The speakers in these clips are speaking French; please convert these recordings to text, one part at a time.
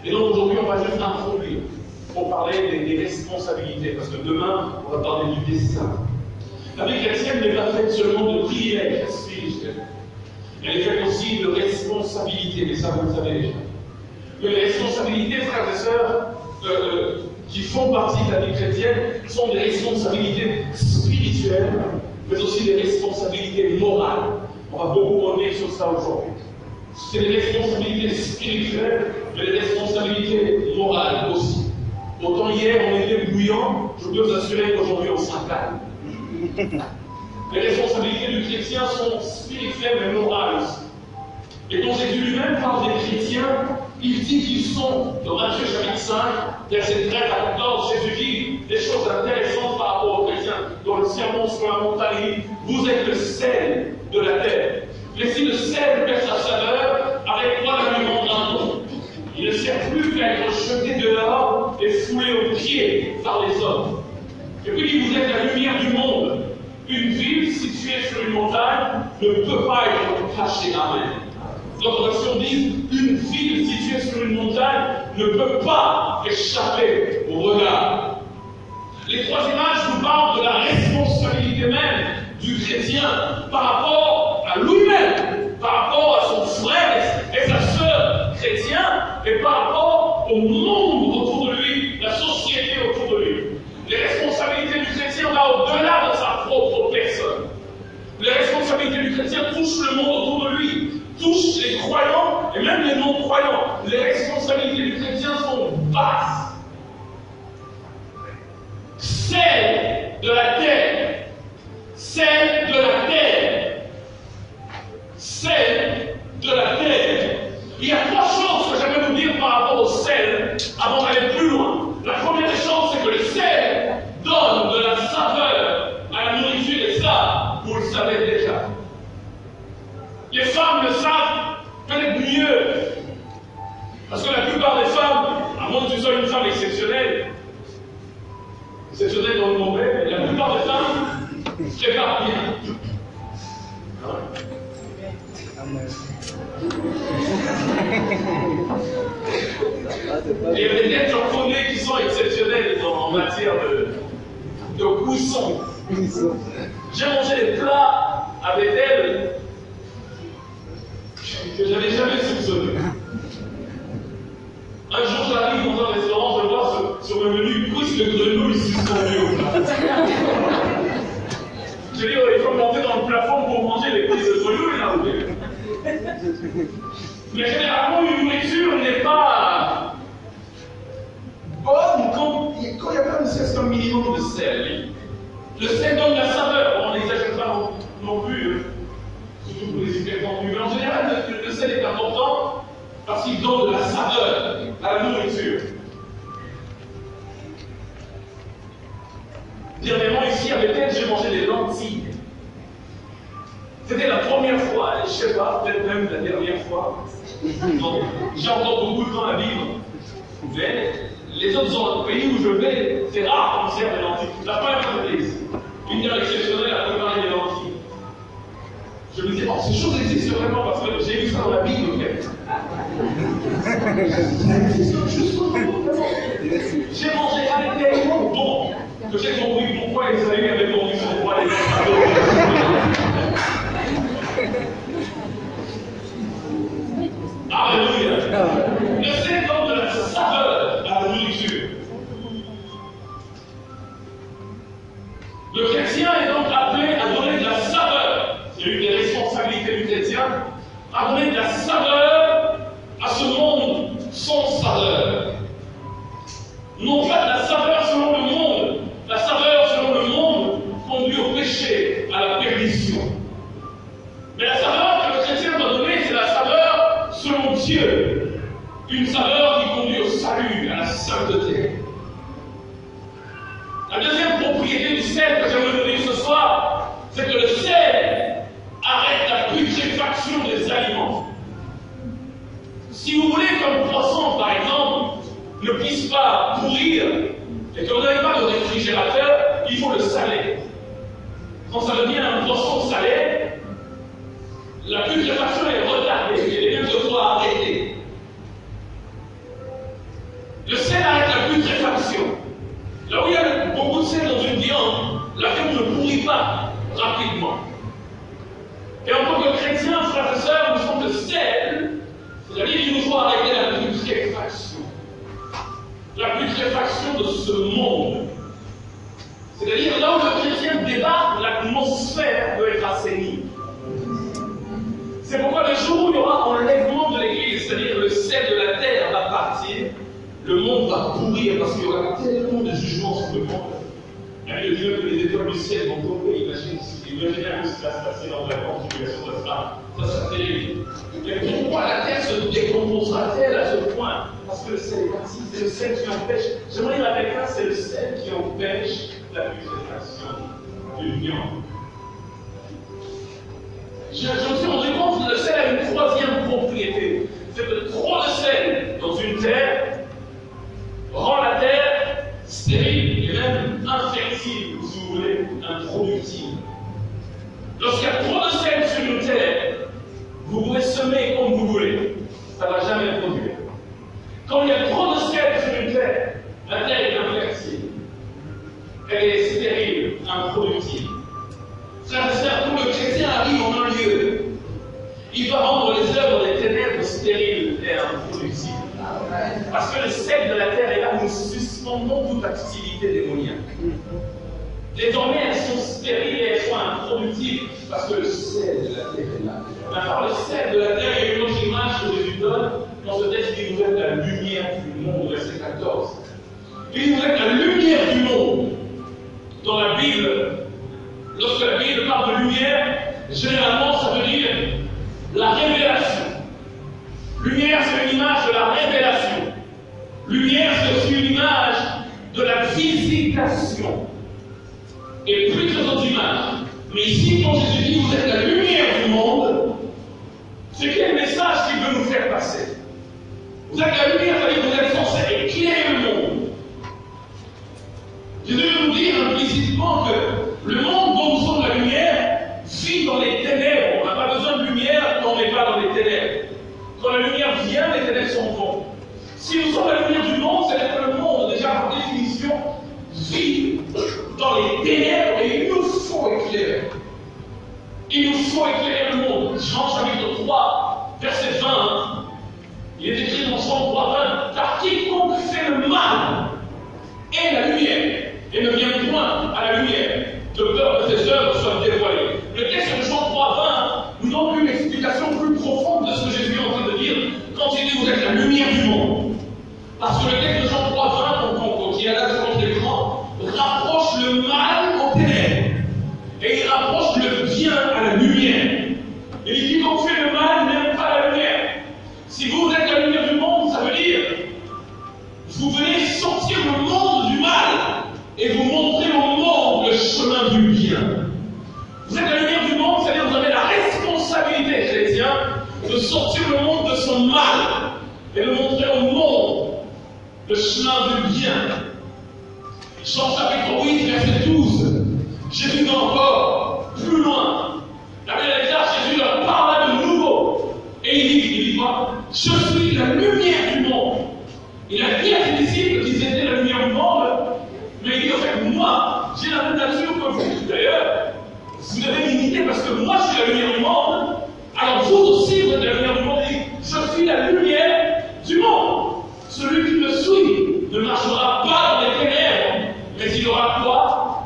Et donc aujourd'hui, on va juste introduire pour parler des responsabilités, parce que demain, on va parler du destin. La vie chrétienne n'est pas faite seulement de privilèges spirituels. Elle est faite aussi de responsabilités, mais ça vous le savez déjà. Mais les responsabilités, frères et sœurs, qui font partie de la vie chrétienne, sont des responsabilités spirituelles, mais aussi des responsabilités morales. On va beaucoup revenir sur ça aujourd'hui. C'est des responsabilités spirituelles, mais des responsabilités morales aussi. Autant hier on était bouillant, je peux vous assurer qu'aujourd'hui on sera calme. Les responsabilités du chrétien sont spirituelles mais morales aussi. Et quand Jésus lui-même parle des chrétiens, il dit qu'ils sont, dans Matthieu chapitre 5, verset 13 à 14, Jésus dit des choses intéressantes par rapport aux chrétiens. Dans le sermon sur la montagne, vous êtes le sel de la terre. Mais si le sel perd sa saveur, avec quoi la lui rendra-t-on? Il ne sert plus qu'à être jeté dehors et foulé aux pieds par les hommes. Et puis vous êtes la lumière du monde. Une ville située sur une montagne ne peut pas être cachée. Amen. D'autres versions disent une ville située sur une montagne ne peut pas échapper au regard. Les trois images nous parlent de la responsabilité même du chrétien par rapport à lui-même, par rapport à son frère et sa sœur chrétiens, et par rapport au monde autour de lui, la société autour de lui. Les responsabilités du chrétien vont au-delà de sa propre personne. Les responsabilités du chrétien touchent le monde autour de lui, touchent les croyants et même les non-croyants. Les responsabilités du chrétien sont vastes. Celle de la terre. Celle de la terre. Celle de la terre. Il y a trois choses que j'aimerais vous dire par rapport au sel avant d'aller plus loin. La première chose, c'est que le sel donne de la saveur à la nourriture, et ça, vous le savez déjà. Les femmes le savent peut-être mieux. Parce que la plupart des femmes, à moins que tu sois une femme exceptionnelle dans le mauvais, mais la plupart des femmes se préparent bien. Et il y a des têtes j'en connais qui sont exceptionnelles en matière de cuisson. J'ai mangé des plats avec elles que j'avais jamais soupçonné. Un jour, j'arrive dans un restaurant, je vois sur le menu cuisse de grenouille suspendue au plat. Je dis, il faut monter dans le plafond pour manger les cuisses de grenouille là. Mais généralement, une nourriture n'est pas bonne quand il n'y a pas un minimum de sel. Le sel donne la saveur. On n'exagère pas non plus, surtout pour les hypertendus. Mais en général, le sel est important parce qu'il donne de la saveur à la nourriture. Dernièrement, ici, avec elle, j'ai mangé des lentilles. C'était la première fois, et je ne sais pas, peut-être même la dernière fois. Donc, j'ai encore beaucoup de temps à vivre. Mais les autres pays où je vais, c'est rare qu'on sert des lentilles. La première fois que ici, une terre exceptionnelle à préparer des lentilles. Je me disais, oh, ces choses existent vraiment parce que j'ai vu ça dans la Bible, ok. J'ai mangé avec tellement bon que j'ai compris pourquoi les Israéliens avaient vendu son roi les Alléluia. Le sel donne de la saveur à la nourriture. Le chrétien est donc appelé à donner de la saveur. C'est une des responsabilités du chrétien, à donner de la saveur à ce monde sans saveur. Non pas de la saveur selon le monde. La saveur selon le monde conduit au péché, à la perdition. Mais la saveur que le chrétien doit donner, c'est la saveur selon Dieu. Une saveur qui conduit au salut, à la sainteté. La deuxième propriété du sel que j'aimerais vous dire ce soir, c'est que le sel arrête la putréfaction des aliments. Si vous voulez qu'un poisson, par exemple, ne puisse pas pourrir, et que vous n'avez pas de réfrigérateur, il faut le saler. Quand ça devient un poisson salé, la putréfaction est retardée, et les deux doivent arrêter. s'évapent rapidement. Et en tant que chrétiens, frères et sœurs, nous sommes le sel, c'est-à-dire qu'il nous faut arrêter la putréfaction. La putréfaction de ce monde. C'est-à-dire là où le chrétien débarque, l'atmosphère peut être assainie. C'est pourquoi le jour où il y aura enlèvement de l'Église, c'est-à-dire le sel de la terre va partir, le monde va pourrir parce qu'il y aura tellement de jugements sur le monde. Il dit même que les étoiles du ciel vont tomber. Imaginez ce qui va se passer dans la grande tribulation, ça sera terrible. Mais pourquoi la terre se décomposera-t-elle à ce point? Parce que le sel est parti, c'est le sel qui empêche. J'aimerais dire avec ça, c'est le sel qui empêche la putréfaction du viande. Je me suis rendu compte que le sel a une troisième propriété. C'est que trop de sel dans une terre rend la terre stérile et même infertile, si vous voulez, improductible. Lorsqu'il y a trop de sel sur une terre, vous pouvez semer comme vous voulez, ça ne va jamais produire. Quand il y a trop de sel sur une terre, la terre est infertile, elle est stérile, improductible. Frères et sœurs, quand le chrétien arrive en un lieu, il va rendre les œuvres des ténèbres stériles et improductibles. Parce que le sel de la terre est là où nous suspendons toute activité démoniaque. Désormais, elles sont stériles et elles sont improductives parce que le sel de la terre est là. Maintenant, le sel de la terre, il y a une autre image que Jésus donne dans ce texte qui nous donne la lumière du monde, verset 14. Il nous donne la lumière du monde. Dans la Bible, lorsque la Bible parle de lumière, généralement, ça veut dire la révélation. Lumière, c'est une image de la révélation. Lumière, c'est aussi une image de la visitation. Et plusieurs autres images. Mais ici, quand Jésus dit vous êtes la lumière du monde, c'est quel message qu'il veut nous faire passer? Vous êtes la lumière, c'est-à-dire que vous êtes censé éclairer le monde. Jésus veut nous dire implicitement que le monde dont nous sommes la lumière vit dans les ténèbres. On n'a pas besoin de lumière quand on n'est pas dans les ténèbres. Quand la lumière vient, les ténèbres sont vont. Si nous sommes la lumière du monde, c'est-à-dire que le monde, déjà par définition, vit dans les ténèbres et il nous faut éclairer. Il nous faut éclairer le monde. Jean chapitre 3, verset 20, il est écrit dans Jean 3, 20, car quiconque fait le mal est la lumière et ne vient point à la lumière, de peur que ses œuvres soient dévoilées. Le texte de Jean 3, 20 nous donne une explication plus profonde de ce que Jésus est en train de dire quand il dit vous êtes la lumière du monde. Parce que le texte de Jean 3, 20, qui est là sur l'écran, rapproche le mal aux ténèbres et il rapproche le bien à la lumière. Et il dit qu'on fait le mal n'aime pas la lumière. Si vous êtes la lumière du monde, ça veut dire vous venez sortir le monde du mal et vous montrer au monde le chemin du bien. Vous êtes la lumière du monde, c'est-à-dire que vous avez la responsabilité, chrétien, de sortir le monde de son mal et de montrer au monde le chemin du bien. Jean chapitre 8, verset 12. Jésus va encore plus loin. La Bible déclare, Jésus leur parla de nouveau. Et il dit quoi? Je suis la lumière du monde. Il a dit à ses disciples qu'ils étaient la lumière du monde, mais il dit en fait, moi, j'ai la même nature que vous. D'ailleurs, vous devez m'imiter parce que moi, je suis la lumière du monde. Alors vous aussi, vous êtes la lumière du monde. Il dit, je suis la lumière du monde. Celui qui me suit ne marchera pas dans les ténèbres, mais il aura quoi?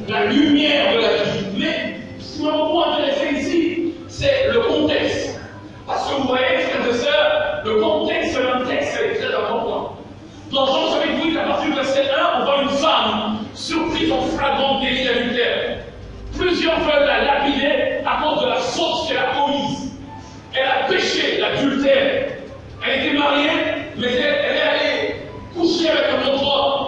La lumière de la vie. Mais ce qui m'a beaucoup intéressé ici, c'est le contexte. Parce que vous voyez, frères et sœurs, le contexte d'un texte est très important. Dans Jean chapitre 8, à partir du verset 1, on voit une femme surprise en flagrant délit adultère. Plusieurs veulent la lapider à cause de la faute qu'elle a commise. Elle a péché, l'adultère. Elle était mariée, mais elle est allée coucher avec un autre homme.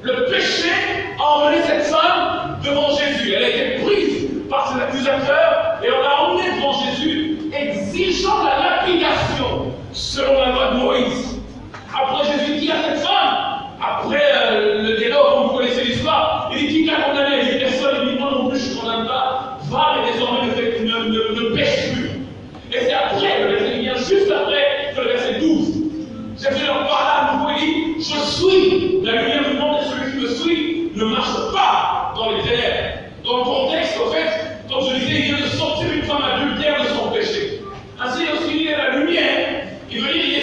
Le péché a emmené cette femme devant Jésus. Elle a été prise par ses accusateurs et on l'a emmenée devant Jésus, exigeant la lapidation selon la loi de Moïse. Après, Jésus dit à cette femme, après le dialogue, comme vous connaissez l'histoire, il dit qui t'a condamné? Il dit personne, il dit moi non plus, je ne condamne pas. Va, mais désormais ne pêche plus. Et c'est après, le verset vient juste après que le verset 12. Jésus leur parle à nouveau, il dit je suis la lumière du monde et celui qui me suit ne marche pas dans les ténèbres. Dans le contexte, contexte, en fait, comme je disais, il vient de sortir une femme adultère de son péché. Ainsi aussi, il y a la lumière. Il veut dire, il y a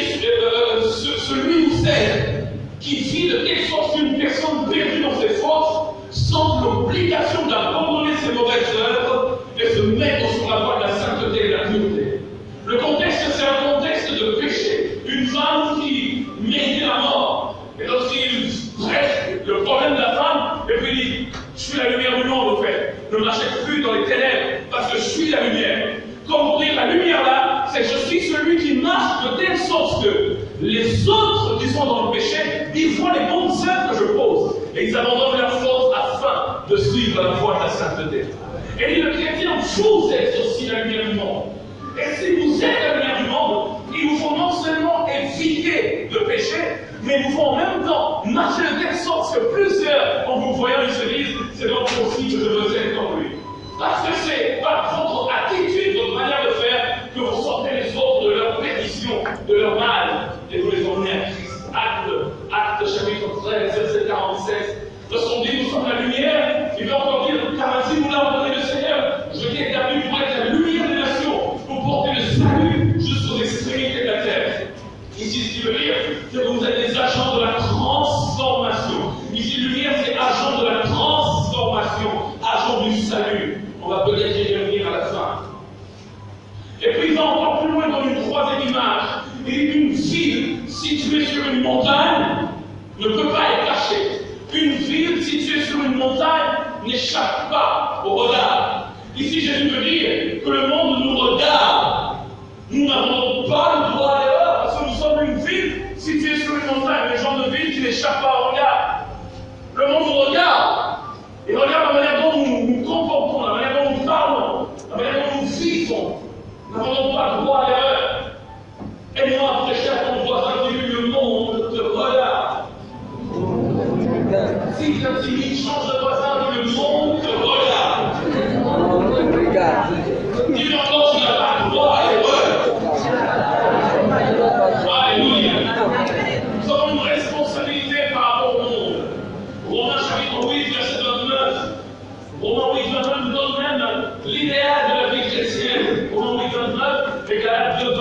celui ou celle qui vit de telle sorte qu'une personne perdue dans ses forces sent l'obligation d'abandonner ses mauvaises œuvres et se mettre sur la voie de la sainteté et de la pureté. Le contexte, c'est un contexte de péché. Une femme qui méritait la mort. Et lorsqu'il prêche le problème de la femme, et puis il dit, je suis la lumière du monde, au fait. Ne marchez plus dans les ténèbres, parce que je suis la lumière. Comme pour dire, la lumière là, c'est je suis celui qui marche de telle sorte que les autres qui sont dans le péché, ils voient les bonnes œuvres que je pose. Et ils abandonnent leur force afin de suivre la voie de la sainteté. Et le chrétien, vous êtes aussi la lumière du monde. Et si vous êtes la lumière du monde, il vous faut non seulement éviter le péché, mais il vous faut en même temps marcher de telle sorte que plusieurs, en vous voyant, ils se disent, c'est donc aussi que je veux être comme lui. Parce que c'est par votre attitude, votre manière de faire, que vous sortez les autres de leur perdition, de leur mal, et vous les emmenez à Christ. Acte chapitre 13, verset 46. Lorsqu'on dit nous sommes la lumière, il veut encore dire, car ainsi nous l'avons donné le Seigneur, je t'ai établi pour être la lumière des nations, pour porter le salut jusqu'aux extrémités de la terre. Ici, ce qui veut dire, c'est que vous êtes des agents de la transformation. Ici, lumière, c'est agent de la transformation, agent du salut. On va peut-être y revenir à la fin. Et puis, il va encore plus loin dans une troisième image. Il dit qu'une ville située sur une montagne ne peut pas être cachée. Une ville située sur une montagne n'échappe pas au regard. Ici, Jésus veut dire que le monde nous regarde. Nous n'avons pas le droit à l'erreur parce que nous sommes une ville située sur une montagne. Les gens de ville qui n'échappent pas au regard. Le monde nous regarde. Il regarde la manière dont nous nous comportons, la manière dont nous parlons, la manière dont nous vivons. Nous n'avons pas le droit à l'erreur. Et moi, prêcher à ton voisin, le monde te regarde. Si tu as timide, change de voisin, le monde te regarde. Dis encore, tu n'as pas le droit à l'erreur. Alléluia. Nous avons une responsabilité par rapport au monde. Romains chapitre 8, verset 29. Romains 8, 29 nous donne même l'idéal de la vie chrétienne. Romains 8, 29 égale à 2, 20.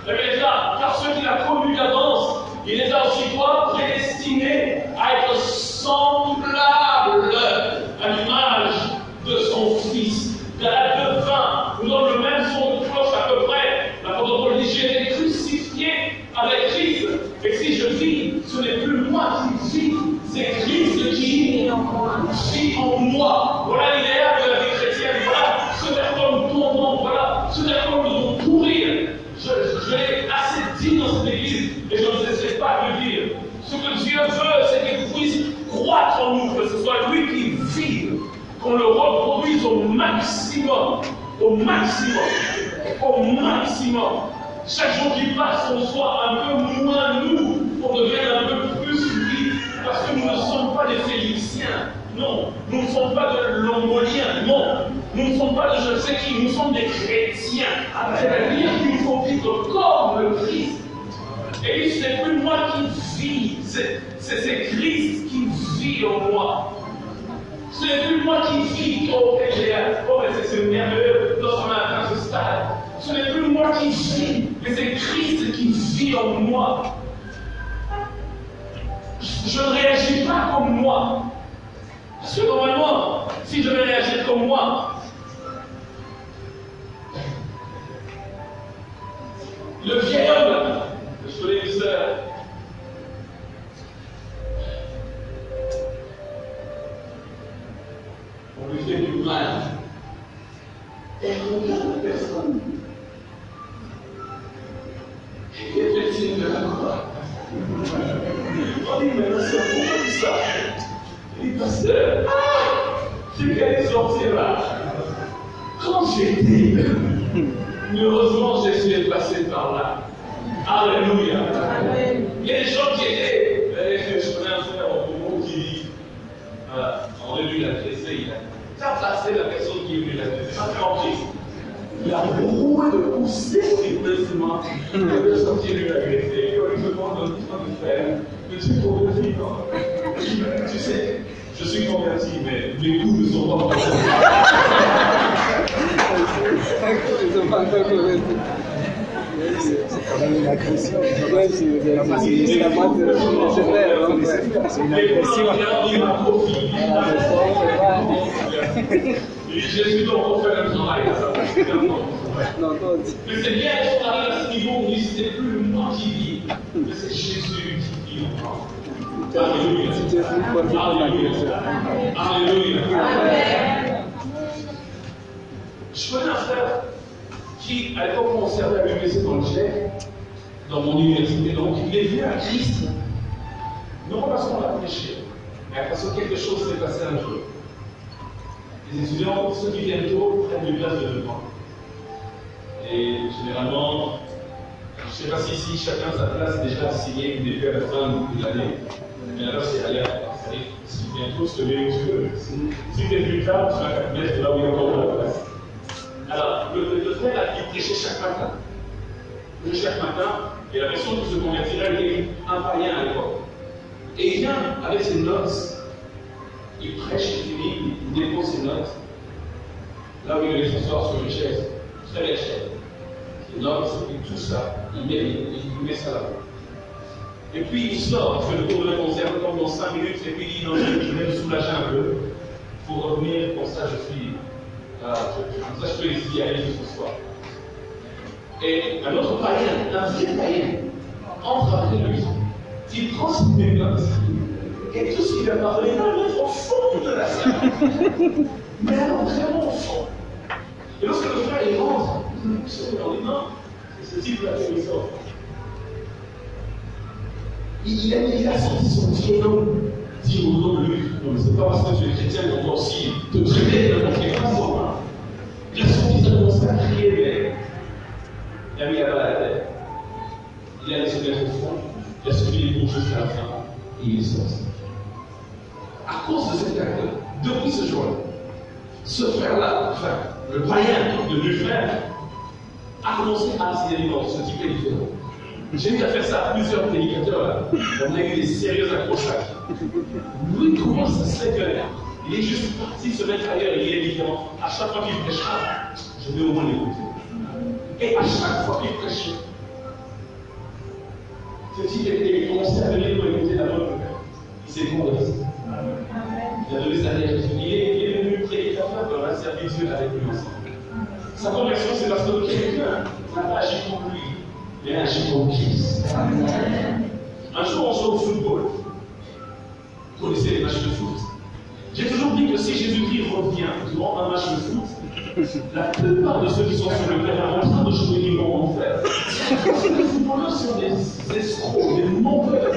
Et là, car ceux qu'il a connus d'avance, il les a aussi quoi? Prédestinés à être semblables à l'image de son Fils. Galates 2, 20 nous donne le même son de cloche à peu près. L'apôtre Paul dit, j'ai été crucifié avec Christ. Et si je vis, ce n'est plus moi qui vis, c'est Christ qui vit en moi. Voilà l'idéal de la vie chrétienne. Voilà ce vers quoi nous tournons. Voilà ce vers quoi nous devons courir. Je l'ai assez dit dans cette église et je ne cesserai pas de le dire. Ce que Dieu veut, c'est qu'il puisse croître en nous, que ce soit lui qui vive, qu'on le reproduise au maximum, au maximum, au maximum. Chaque jour qui passe, on soit un peu moins nous, on devienne un peu plus lui, parce que nous ne sommes pas des Féliciens, non, nous ne sommes pas de Longoliens, non, nous ne sommes pas de je ne sais qui, nous sommes des chrétiens, c'est-à-dire qu'il faut vivre comme le Christ. Et ce n'est plus moi qui vis, c'est Christ qui vit en moi. Ce n'est plus moi qui vis, oh, c'est merveilleux lorsqu'on a atteint ce stade. Ce n'est plus moi qui vis, mais c'est Christ qui vit en moi. Je ne réagis pas comme moi. Parce que normalement, si je vais réagir comme moi, le vieil homme, je l'ai dit ça, on lui fait du mal. Et on regarde la personne. Et fait-il de la croix? On dit, mais monsieur, pourquoi tu ça? Il dit, pasteur, c'est qu'elle est sortie là. Quand j'étais, heureusement, Jésus est passé par là. Alléluia. Il y a des gens qui étaient, je connais un frère au Congo qui dit, on a dû l'adresser, il a placé la personne qui est venue l'adresser, ça fait en Christ. Il a beaucoup de pousser immensément. La personne qui est venue l'agresser, il lui demande de faire, mais tu es converti, non? Tu sais, je suis converti, mais mes coups ne sont pas convertis. C'est quand même une agression. C'est la c'est une agression. Jésus doit refaire le travail. Mais c'est bien qu'on arrive à ce niveau où ce n'est plus moi qui vis, mais c'est Jésus qui vit en moi. Alléluia. Alléluia. Je connais un frère qui, à l'époque où on servait à l'UPC dans le Cher, dans mon université, donc il est venu à Christ, non pas parce qu'on l'a prêché, mais parce que quelque chose s'est passé un jour. Les étudiants, ceux qui viennent tôt, prennent une place de devant. Et généralement, je ne sais pas si ici chacun sa place est déjà assignée depuis à la fin de l'année. Mais alors c'est ailleurs. Si bientôt se lever où tu veux. Si tu es plus tard, tu vas te mettre là où il y a encore de la place. Alors, le frère a qui prêchait chaque matin. Chaque matin, et la personne qui se convertirait était un païen à l'époque. Et il vient avec ses notes. Il prêche, il finit, il dépose ses notes. Là où il les s'asseoir sur une chaise, très belle chaise. Ses notes, et tout ça, il met ça là-bas. Et puis il sort, il fait le tour de la concert, comme dans 5 minutes, et puis il dit non, je vais me soulager un peu pour revenir, comme ça je suis. Comme ça je peux y aller ce soir. Et un autre païen, un vrai païen, entre après lui, il prend ses notes. Et tout ce qu'il a parlé, il va au fond de la salle. Mais alors vraiment au fond. Et lorsque le frère il rentre, il se dit non, c'est ce type-là qui sort. Il a senti son prénom dire au nom de lui. Non, mais c'est pas parce que tu es chrétien qu'on doit aussi te traiter de n'importe quelle façon. Il a senti ça commencer à crier, mais il a mis la balle à la tête. Il a laissé mettre au fond, il a suivi les bouches jusqu'à la fin, et il est sorti. À cause de cet acte, depuis ce jour-là, ce frère-là, enfin, le païen devenu frère, a commencé à enseigner les ce type est différent. J'ai eu à faire ça à plusieurs prédicateurs là. On a eu des sérieux accrochages. Lui, comment ça se fait qu'il est juste parti se mettre ailleurs, il est différent. À chaque fois qu'il prêchera, je vais au moins l'écouter. Et à chaque fois qu'il prêchait, ce type il commençait à venir pour écouter la bonne nouvelle. Il s'est converti. Il a donné sa vie. Il est devenu prédicateur et on a servi Dieu avec lui ensemble. Sa conversion, c'est parce que quelqu'un a agi pour lui. Il a agi pour Christ. Un jour, on joue au football. Vous connaissez les matchs de foot. J'ai toujours dit que si Jésus-Christ revient durant un match de foot, la plupart de ceux qui sont sur le terrain en train de jouer, ils vont en faire. Parce que les footballeurs sont des escrocs, des menteurs.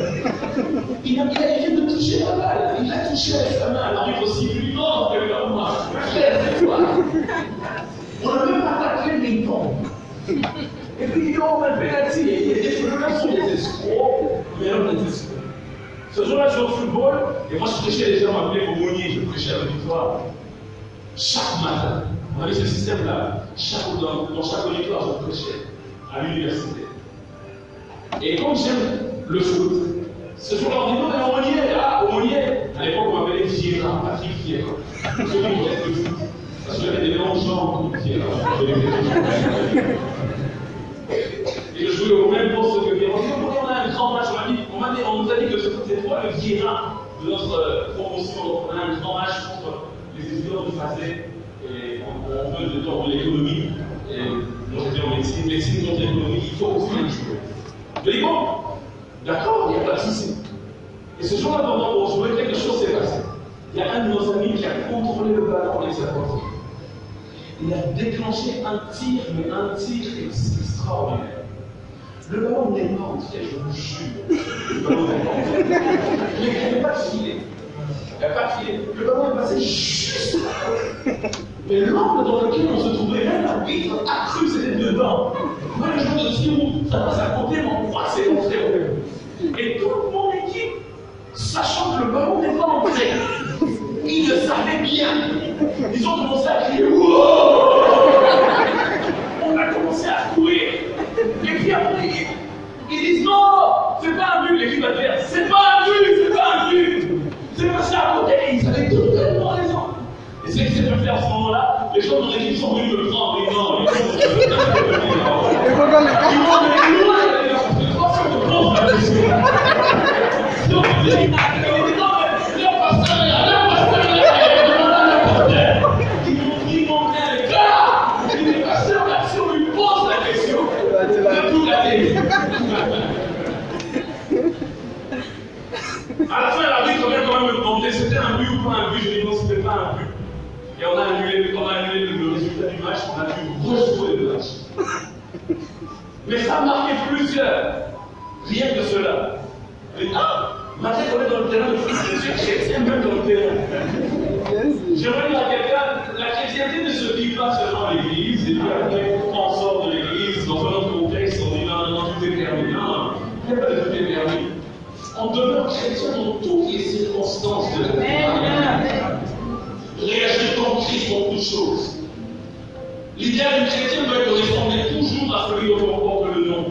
Il vient de toucher la balle. Il a touché avec sa main. Alors il faut aussi plus fort que le moi. On n'a même pas taclé les temps. Et puis ils ont un pénalty. Les footballeurs sont des escrocs, mais non des escrocs. Ce jour-là, je joue au football, et moi je prêchais, les gens m'appelaient aumônier, je prêchais à l'auditoire. Chaque matin, on avait ce système-là. Dans chaque auditoire, je prêchais à l'université. Et comme j'aime le foot, ce jour-là, on dit non, mais aumônier. À l'époque, on m'appelait Vieira, Patrick Vieira. Ceux qui connaissent le foot. Parce que j'avais des longues jambes comme Vieira. Et je jouais au même poste que Vieira. On a un grand match, on nous a dit que c'était toi le Vieira de notre promotion. Donc on a un grand match contre les étudiants du Fazet. Et on veut de l'économie. Et moi j'étais en médecine contre l'économie, il faut aussi un joueur. Je dis bon, d'accord, il n'y a pas de souci. Et ce jour-là, pendant qu'on jouait, quelque chose s'est passé. Il y a un de nos amis qui a contrôlé le ballon avec sa portée. Il a déclenché un tir, mais un tir extraordinaire. Le ballon n'est pas entré, je vous jure. Le ballon n'est pas entré. Mais il n'y avait pas de filet. Il n'y a pas de filet. Le ballon est passé juste là. Mais l'angle dans lequel on se trouvait, même l'arbitre a cru que c'était dedans. Moi, les joueurs de tir, ça passe à côté, mais on croit que c'est entré. Et toute mon équipe, sachant que le ballon n'est pas entré, ils le savaient bien. Ils ont commencé à crier wow. On a commencé à courir. Et puis après, ils disent non, c'est pas un but, l'équipe adverse. C'est pas un but, c'est pas un but. C'est passé à côté et ils avaient totalement raison. Et c'est ce qui s'est passé à ce moment-là. Les gens de l'équipe sont venus me prendre. Mais non, Et on a annulé le résultat du match, on a pu rejouer le match. Mais ça a marqué plusieurs. Rien que cela. Et malgré qu'on est dans le terrain de foot, je suis chrétien même dans le terrain. J'aimerais dire à quelqu'un, la chrétienté ne se vit pas seulement à l'église, et puis après, on sort de l'église, dans un autre contexte, on dit non, tout est permis. Non, il n'y a pas de tout est permis. On demeure chrétien dans toutes les circonstances de la vie. Réagir comme Christ dans toutes choses. L'idéal du chrétien doit être de ressembler toujours à celui dont on porte le nom.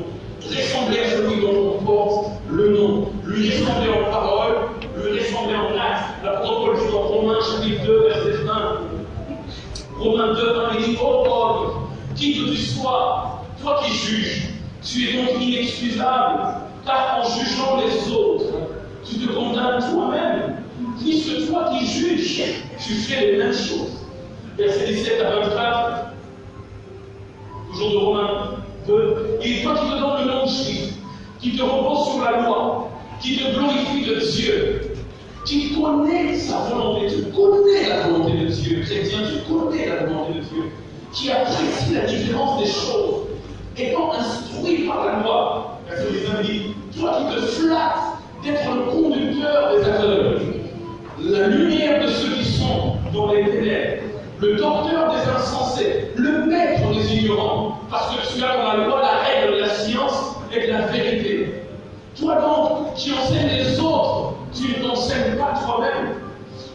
Ressembler à celui dont on porte le nom. Lui ressembler en parole, lui ressembler en acte. L'apôtre Paul dit dans Romains chapitre 2, verset 1. Romains 2, 1, il dit, oh Paul, qui que tu sois, toi qui juges, tu es donc inexcusable, car en jugeant les autres, tu te condamnes toi-même. Puisque toi qui juges, tu fais les mêmes choses. Verset 17 à 24, toujours de Romains 2, il est toi qui te donne le nom de Christ, qui te repose sur la loi, qui te glorifie de Dieu, qui connaît sa volonté, tu connais la volonté de Dieu, chrétien, tu connais la volonté de Dieu, qui apprécie la différence des choses, étant instruit par la loi. Verset 19 dit, toi qui te flattes d'être le conducteur des aveugles, la lumière de ceux qui sont dans les ténèbres, le docteur des insensés, le maître des ignorants, parce que tu as dans la loi la règle de la science et de la vérité. Toi donc, qui enseignes les autres, tu ne t'enseignes pas toi-même.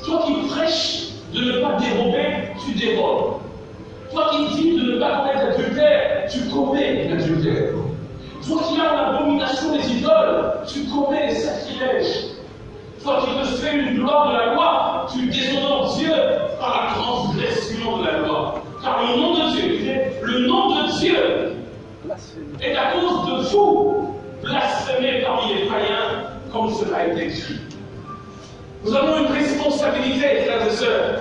Toi qui prêches de ne pas dérober, tu dérobes. Toi qui dis de ne pas commettre l'adultère, tu commets l'adultère. Toi qui as l'abomination des idoles, tu commets les sacrilèges. Toi qui te fais une gloire de la loi, tu déshonores Dieu par la transgression de la loi. Car le nom de Dieu est à cause de vous blasphémé parmi les païens, comme cela est écrit. Nous avons une responsabilité, frères et sœurs,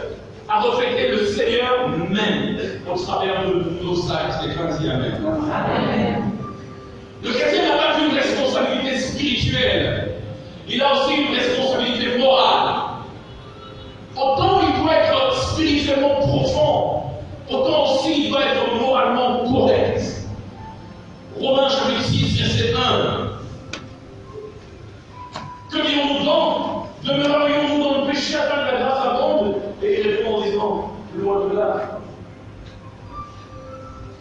à refléter le Seigneur même au travers de nos actes. Et quand dit Amen. Amen. Le chrétien n'a pas qu'une responsabilité spirituelle. Il a aussi une responsabilité morale. Autant il doit être spirituellement profond, autant aussi il doit être moralement correct. Romains chapitre 6, verset 1. Que dirons-nous donc? Demeurerions-nous dans le péché afin que la grâce abonde? Et il répond en disant, loin de là.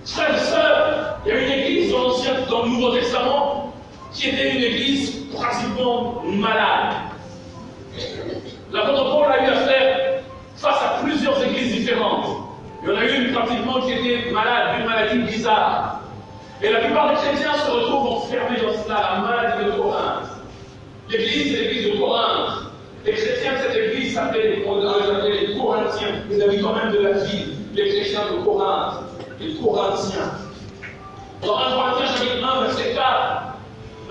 Frères et sœurs, il y a une église dans le Nouveau Testament qui était une église pratiquement malade. L'apôtre Paul a eu à faire face à plusieurs églises différentes. Il y en a eu une pratiquement qui était malade, d'une maladie bizarre. Et la plupart des chrétiens se retrouvent enfermés dans cela, la maladie de Corinthe. L'église, c'est l'église de Corinthe. Les chrétiens de cette église s'appelaient les Corinthiens. Ils avaient quand même de la ville. Les chrétiens de Corinthe, les Corinthiens. Dans 1 Corinthiens chapitre 1, verset 4,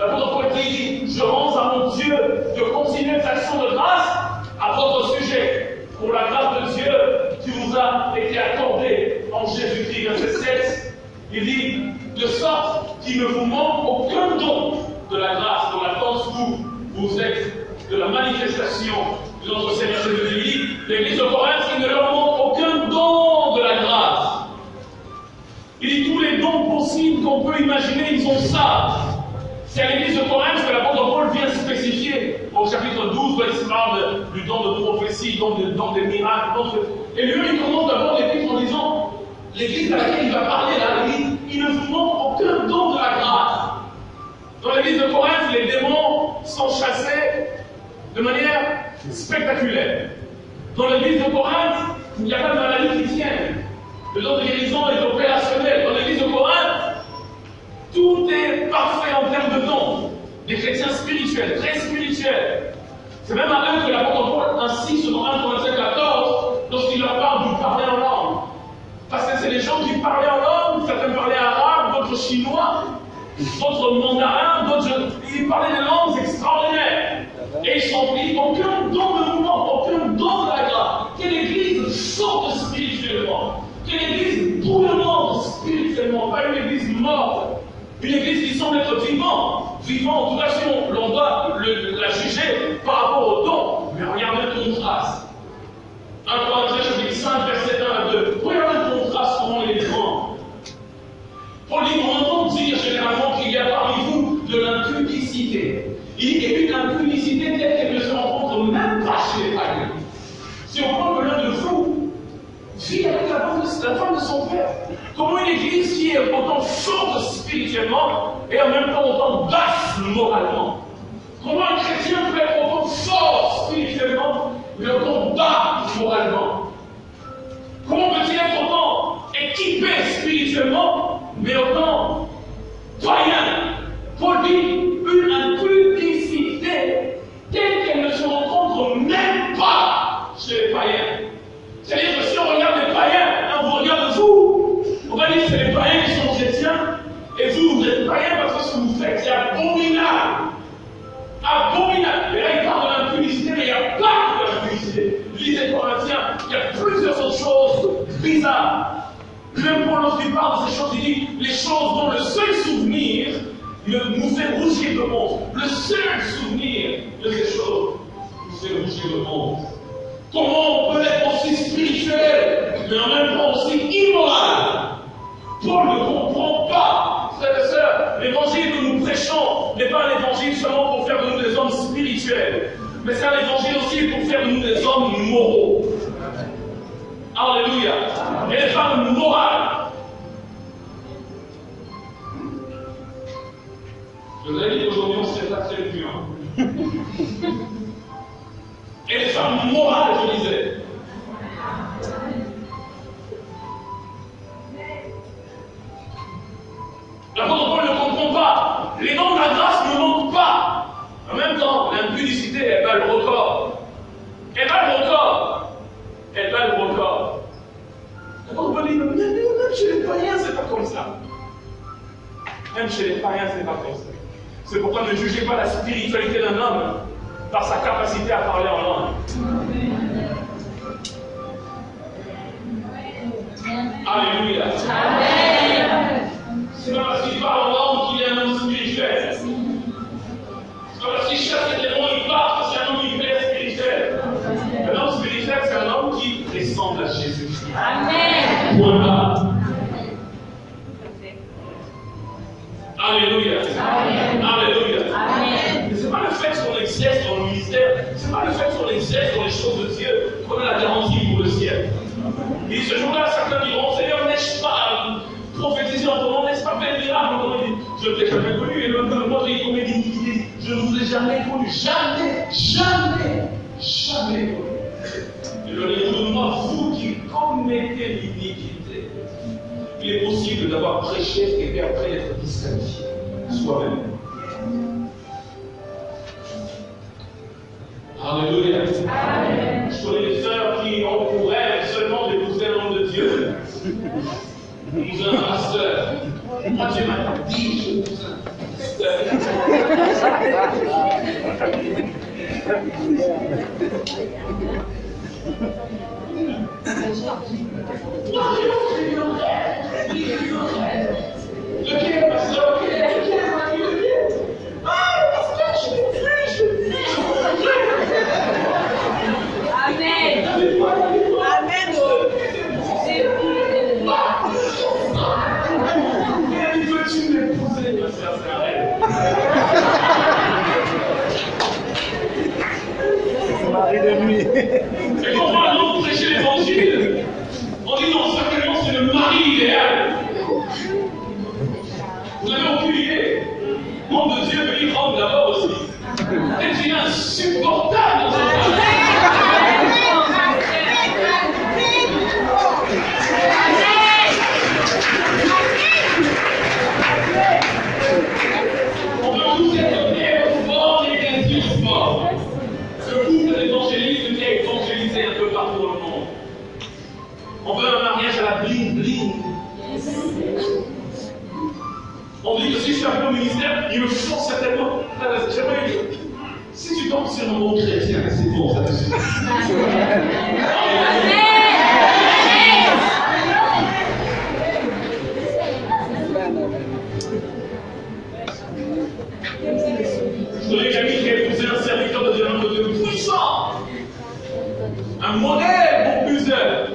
l'apôtre Paul dit, je rends à mon Dieu de continuer actions de grâce à votre sujet, pour la grâce de Dieu qui vous a été accordée en Jésus-Christ. Verset 7, il dit, de sorte qu'il ne vous manque aucun don de la grâce dans l'attente où vous êtes de la manifestation de notre Seigneur Jésus-Christ. L'église de Corinthe, il ne leur manque aucun don de la grâce. Il dit tous les dons possibles qu'on peut imaginer, ils ont ça. C'est à l'église de Corinthe que l'apôtre Paul vient spécifier au chapitre 12, où il parle du don de prophétie, don des miracles. Et lui, il commence d'abord l'épître en disant, l'église à laquelle il va parler là, il ne vous manque aucun don de la grâce. Dans l'église de Corinthe, les démons sont chassés de manière spectaculaire. Dans l'église de Corinthe, il n'y a pas de maladie qui tienne. Le don de guérison est opérationnel. Dans l'église de Corinthe, tout est parfait en termes de dons. Les chrétiens spirituels, très spirituels. C'est même à eux que l'apôtre Paul insiste dans 1 Corinthiens 14 lorsqu'il leur parle du parler en langue. Parce que c'est les gens qui parlaient en langue, certains parlaient arabe, d'autres chinois, d'autres mandarin, d'autres. Ils parlaient des langues extraordinaires. Et ils sont pris aucun don de mouvement, aucun don de la grâce. Que l'église sorte spirituellement. Que l'église bouillonnante spirituellement, pas une église morte. Une église qui semble être vivante. Vivant, en tout cas, si on doit la juger par rapport au don. Mais regardez le contraste. 1 Corinthiens chapitre 5, verset Il y a une impudicité telle qu'elle ne se rencontre même pas chez les païens. Si on prend que l'un de vous vit avec la femme de son père, comment une église qui est autant forte spirituellement et en même temps autant basse moralement? Comment un chrétien peut être autant fort spirituellement mais autant bas moralement? Comment peut-il être autant équipé spirituellement mais autant païen? Paul dit une impudicité telle qu'elle ne se rencontre même pas chez les païens. C'est-à-dire que si on regarde les païens, on vous regarde vous, on va dire que c'est les païens qui sont chrétiens, et vous êtes païens parce que ce que vous faites, c'est abominable. Abominable. Et là, il parle de l'impudicité, mais il n'y a pas de l'impudicité. Lisez Corinthiens, il y a plusieurs autres choses bizarres. Même Paul, lorsqu'il parle de ces choses, il dit les choses dont le seul souvenir nous fait rougir de honte. Le seul souvenir de ces choses nous fait rougir de honte. Comment on peut être aussi spirituel, mais en même temps aussi immoral? Paul ne comprend pas, frères et sœurs, l'évangile que nous prêchons n'est pas un évangile seulement pour faire de nous des hommes spirituels, mais c'est un évangile aussi pour faire de nous des hommes moraux. Alléluia. Et des femmes morales. Je vous ai dit qu'aujourd'hui on ne serait pas très dur. Et les femmes morales, je disais. L'apôtre Paul ne comprend pas. Les dons de la grâce ne manquent pas. En même temps, l'impudicité, elle bat le record. Elle bat le record. Elle bat le record. L'apôtre Paul dit, même chez les païens, c'est pas comme ça. Même chez les païens, c'est pas comme ça. C'est pourquoi ne jugez pas la spiritualité d'un homme par sa capacité à parler en langue. Alléluia. Amen. C'est pas parce qu'il parle en langue qu'il est un homme spirituel. C'est pas parce qu'il cherche les démons, il parle que c'est un homme hyper spirituel. Un homme spirituel, c'est un homme qui ressemble à Jésus-Christ. Amen. Voilà. Alléluia. Amen. Alléluia. Amen. Ce n'est pas le fait qu'on exerce dans le ministère, ce n'est pas le fait qu'on exerce dans les choses de Dieu qu'on a la garantie pour le ciel. Et ce jour-là, certains diront, Seigneur, n'ai-je pas prophétisé en ton nom, n'est-ce pas fait miracle? Je ne t'ai jamais connu, et le mot de l'iniquité, je ne vous ai jamais connu. Jamais, jamais, jamais connu. Et je dis, de moi, vous qui commettez l'iniquité, il est possible d'avoir prêché et puis après d'être disqualifié soi-même. Alléluia. Amen. Je connais des sœurs qui ont pour rêve seulement d'épouser l'homme de Dieu. Nous avons un pasteur. Moi, Dieu m'a dit, je vous un lequel, pasteur? Amen. Amen. Veux-tu m'épouser, ma sœur? C'est mari de nuit. Et quand on va nous prêcher l'évangile, on dit non, certainement c'est le mari idéal. Vous n'avez aucune idée. Nom de Dieu veut y rendre d'abord aussi. Et tu es insupportable dans son travail. On veut tous être forts et bien forts. Ce couple d'évangélistes qui a évangélisé un peu partout dans le monde. On veut un mariage à la bling bling. On dit que si je suis un peu au ministère, il me faut certainement. J'aimerais dire, si tu tombes sur un bon chrétien, c'est bon, ça te suffit. Je connais une amie qui a épousé un serviteur de Dieu puissant, un modèle pour plusieurs.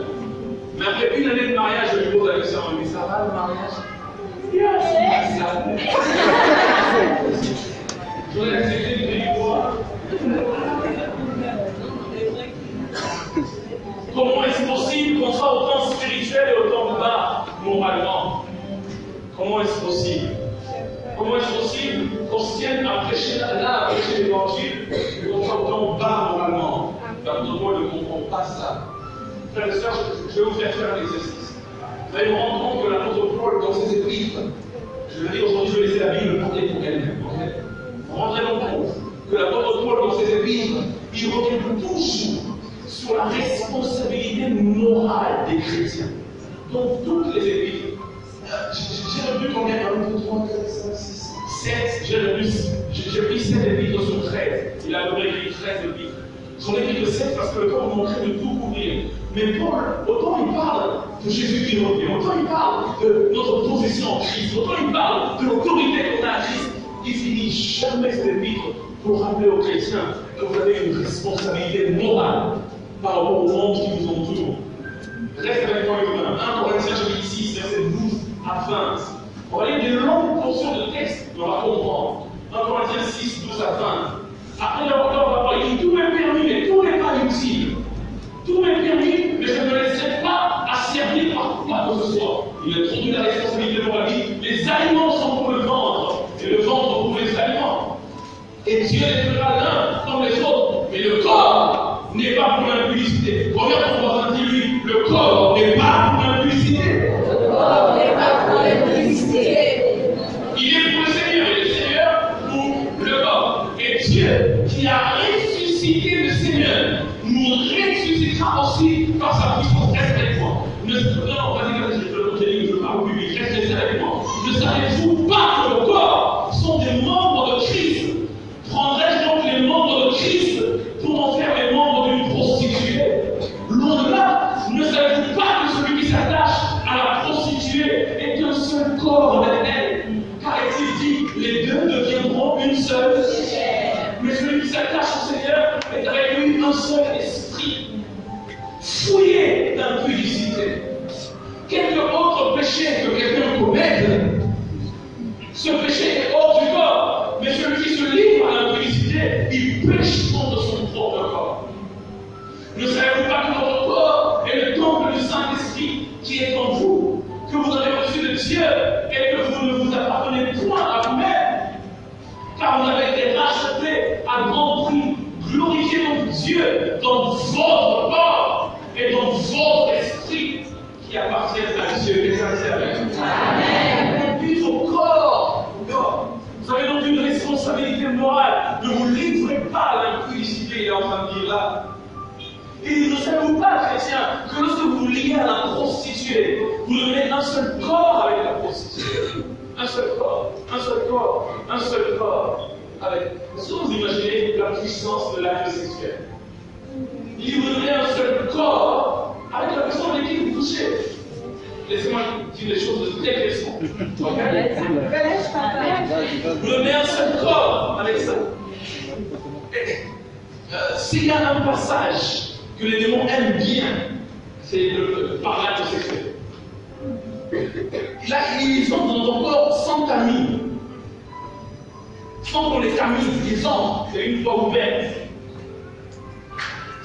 Mais après une année de mariage, je lui pose la question, mais ça va le mariage? Je voulais accepter Comment est-ce possible qu'on soit autant spirituel et autant bas moralement? Comment est-ce possible? Comment est-ce possible qu'on se tienne à prêcher l'évangile et qu'on soit autant bas moralement? L'apôtre Paul ne comprend pas ça. Frères et sœurs, je vais vous faire un exercice. Vous allez vous rendre compte que l'apôtre Paul, dans ses épîtres, je vais dire aujourd'hui, je vais laisser la Bible parler pour elle-même. Vous rendrez compte que l'apôtre Paul, dans ses épîtres, il revient toujours sur la responsabilité morale des chrétiens. Dans toutes les épîtres. J'ai revu combien? 1, 2, 3, 4, 5, 6, 7. J'ai pris 7 épîtres sur 13. Il a écrit 13 épîtres. J'en ai pris que 7 parce que le temps vous montrait de tout couvrir. Mais Paul, autant il parle de Jésus qui revient, autant il parle de notre position en Christ, autant il parle de l'autorité qu'on a à Christ. Il finit jamais cette épître pour rappeler aux chrétiens que vous avez une responsabilité morale par rapport au monde qui vous entoure. Reste avec moi les mains. 1 Corinthiens chapitre 6, verset 12 à 20. On va lire des longues portions de texte, on va comprendre. 1 Corinthiens 6, 12 à 20. Après le rapport, on va voir, il dit tout m'est permis, mais tout n'est pas utile. Tout m'est permis, mais je ne me laisserai pas asservir par quoi que ce soit. Il a introduit la responsabilité morale. Les aliments sont pour le ventre, et le ventre pour les aliments. Et Dieu les fera l'un comme les autres, mais le corps n'est pas pour l'impudicité. Regarde ton voisin, dis-lui, le corps n'est pas pour l'impudicité. Le corps n'est pas pour l'impudicité. Il est pour le Seigneur, et le Seigneur pour le corps. Et Dieu, qui a ressuscité le Seigneur, nous ressuscitera aussi par sa puissance. Reste avec moi. Non, vas-y, je parle au public, restez avec moi. Ne savez-vous pas que le corps sont des membres de Christ? Prendrais-je donc les membres de Christ pour en faire les membres d'une prostituée? Loin de là, ne savez-vous pas que celui qui s'attache à la prostituée est un seul corps avec elle? Car est-il dit, les deux deviendront une seule chair. Mais celui qui s'attache au Seigneur est avec lui un seul esprit. Fouillez d'impudicité. Quelque autre péché que quelqu'un commette, ce péché est hors du corps. Mais celui qui se livre à l'impudicité, il pêche contre son propre corps. Ne savez-vous pas que votre corps est le temple du Saint-Esprit qui est en vous, que vous avez reçu de Dieu et que vous ne vous appartenez point à vous-même, car vous avez été rachetés à grand prix. Glorifiez donc Dieu dans votre corps et dans votre esprit qui appartiennent à Dieu. Amen. Puis vos corps. Vous avez donc une responsabilité morale. Ne vous livrez pas à l'impudicité, il est en train de dire là. Et ne savez-vous pas, chrétiens, que lorsque vous vous liez à la prostituée, vous devenez un seul corps avec la prostituée. Un seul corps, un seul corps, un seul corps. Est-ce que vous imaginez la puissance de l'acte sexuel? Il dit, vous devenez un seul corps avec la puissance de qui vous touchez. Laissez-moi dire des choses de très précises. Vous devenez un seul corps avec ça. S'il y a un passage que les démons aiment bien, c'est le l'acte sexuel. Là, ils entrent dans ton corps sans tamis. Sans qu'on les tamise, ils entrent, c'est une fois ouvert.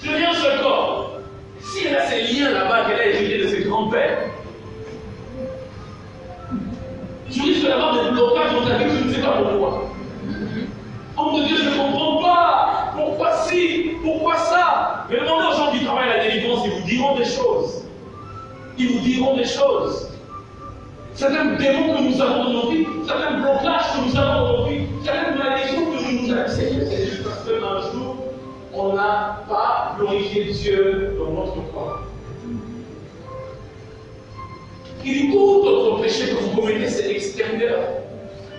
Tu deviens un seul corps. Si elle a ces liens là-bas qu'elle a hérités de ses grands-pères, tu risques d'avoir des blocages dans ta vie, tu ne sais pas pourquoi. Homme de Dieu, je ne comprends pas. Pourquoi ci? Pourquoi ça? Mais demandez aux gens qui travaillent à la délivrance, ils vous diront des choses. Ils vous diront des choses. Certains démons que nous avons dans nos vies, certains blocages que nous avons dans nos vies, certaines malédictions que nous acceptons, c'est juste parce qu'un jour, on n'a pas glorifié Dieu dans notre corps. Il dit tout autre péché que vous commettez, c'est extérieur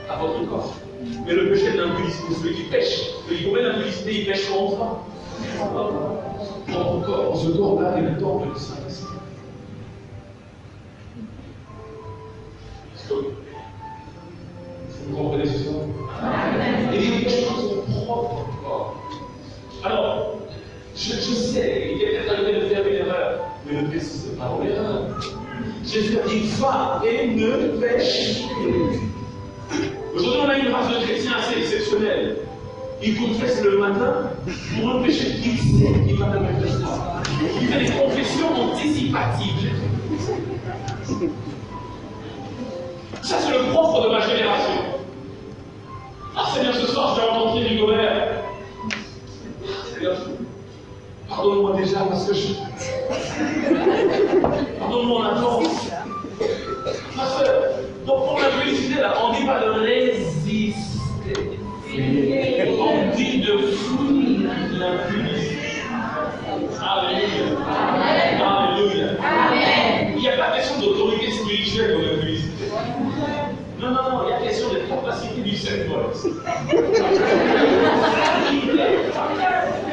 à votre corps. Mais le péché de l'impudicité, celui qui pêche, celui qui commet l'impudicité, il pêche contre votre corps. Ce corps-là est le temple du Saint-Esprit. Vous comprenez ce soir? Il dit quelque chose de propre corps. Alors, je sais, il est peut-être arrivé de faire une erreur, mais ne persistez pas dans l'erreur. Jésus a dit, va et ne pêche plus. Aujourd'hui, on a une race de chrétiens assez exceptionnelle. il confesse le matin pour un péché qu'il sait qu'il va commettre le soir. Il fait des confessions anticipatives. Ça, c'est le propre de ma génération. Ah, Seigneur, ce soir, je vais rencontrer Rigobert. Seigneur, pardonne-moi déjà parce que je. Pardonne-moi en avance. Parce que, donc, pour la publicité, là, on ne dit pas de résister. On dit de fuir l'impunité. Alléluia. Alléluia. Amen. Il n'y a pas question d'autorité spirituelle dans la publicité. Non, non, non, il y a question de capacité du cerveau.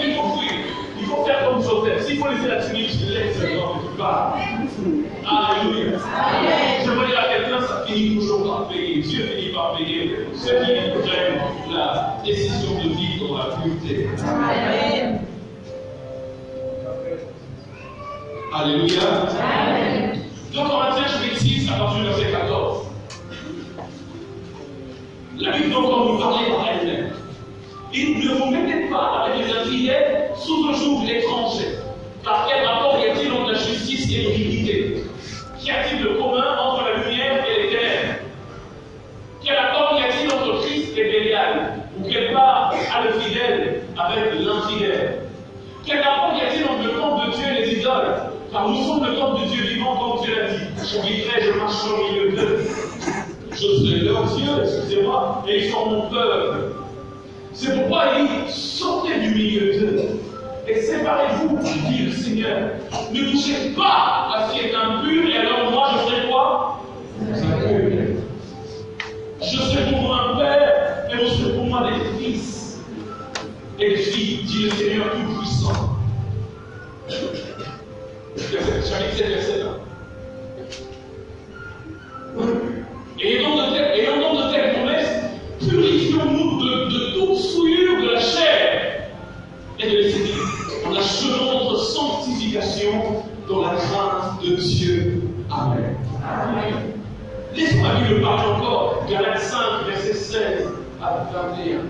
Il faut fuir. Il faut faire comme Joseph. S'il faut laisser la tunique, je laisse le temps de tout part. Alléluia. J'aimerais dire à quelqu'un, ça finit toujours par payer. Dieu finit par payer ceux qui prennent la décision de vivre dans la pureté. Amen. Alléluia. Amen. 2 Corinthiens chapitre 6 à partir du verset 14. La Bible va encore nous parler par elle-même. Et ne vous mettez pas avec les infidèles sous le joug étranger. Par quel rapport y a-t-il entre la justice et l'iniquité? Qu'y a-t-il de commun entre la lumière et les ténèbres? Quel accord y a-t-il entre Christ et Bélial? Ou quelle part a le fidèle avec l'infidèle? Quel rapport y a-t-il entre le temple de Dieu et les idoles? Car nous sommes le temple de Dieu vivant, comme Dieu l'a dit. Je vivrai, je marcherai au milieu d'eux. Je serai leur Dieu, excusez-moi, et ils sont mon peuple. C'est pourquoi il dit, sortez du milieu d'eux et séparez-vous, dit le Seigneur. Ne touchez pas à ce qui est impur, et alors moi je serai quoi? Impur. Je serai pour vous un père, et vous serez pour moi des fils et des filles, dit le Seigneur Tout-Puissant. Chapitre 7, verset 1. Ayant donc de telles promesses, purifions-nous de toute souillure de la chair et de l'esprit, en achevant notre sanctification dans la crainte de Dieu. Amen. Amen. Laisse-moi lui parler encore. Galates 5, verset 16 à 21.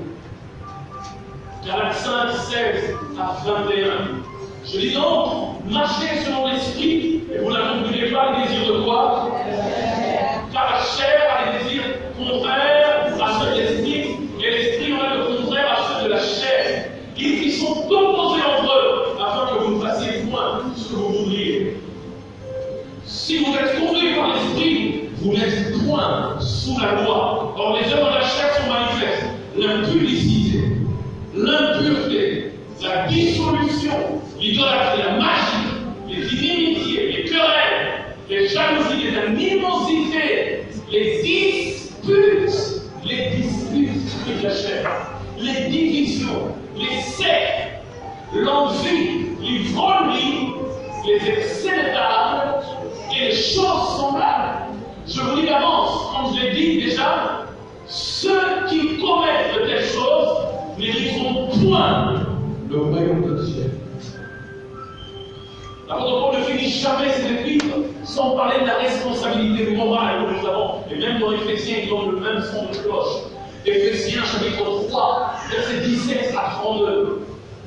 Galates 5, 16 à 21. Je dis donc, marchez selon l'esprit, et vous n'accomplirez pas les désirs de quoi? Car la chair a des désirs contraires à ceux de l'esprit, et l'esprit en a le contraire à ceux de la chair. Ils sont opposés entre eux, afin que vous ne fassiez point ce que vous voudriez. Si vous êtes conduits par l'esprit, vous n'êtes point sous la loi. Or, les œuvres de la chair sont manifestes: l'impudicité, l'impureté, la dissolution, l'idolâtrie, la magie, les inimitiés, les querelles, les jalousies, les animosités, les disputes de la chair, les divisions, les sectes, l'envie, l'ivrognerie, les excès de table et les choses semblables. Je vous dis d'avance, comme je l'ai dit déjà, ceux qui commettent de telles choses n'hériteront point le royaume de Dieu. L'apôtre Paul ne finit jamais ses épîtres sans parler de la responsabilité morale que nous avons. Et même dans Éphésiens, il donne le même son de cloche. Éphésiens chapitre 3, versets 17 à 32.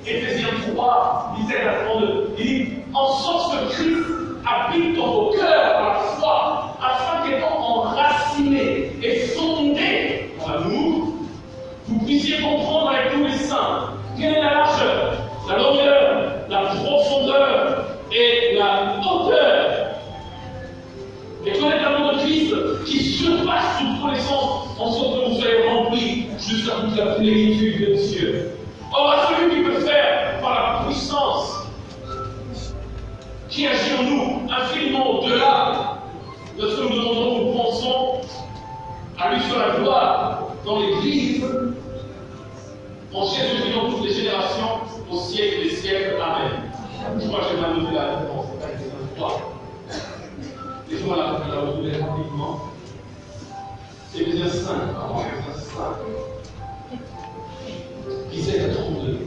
Éphésiens 3, 17 à 32. Il dit, en sorte que Christ habite dans vos cœurs par la foi, afin qu'étant enracinés et fondés dans l'amour, vous puissiez comprendre avec tous les saints quelle est la largeur, la longueur, la profondeur et la hauteur. Et connaître l'amour de Christ qui surpasse toute connaissance, en sorte que vous soyez remplis jusqu'à toute la plénitude de Dieu. Or, à celui qui peut faire par la puissance qui agit en nous infiniment au-delà de ce que nous demandons, nous pensons, à lui soit la gloire dans l'Église, en Jésus-Christ dans toutes les générations, au siècle des siècles. Amen. Je crois que j'ai mal noté la réponse. Laissez-moi la retrouver rapidement. C'est Éphésiens 5, pardon, Éphésiens 5. 17 à 32.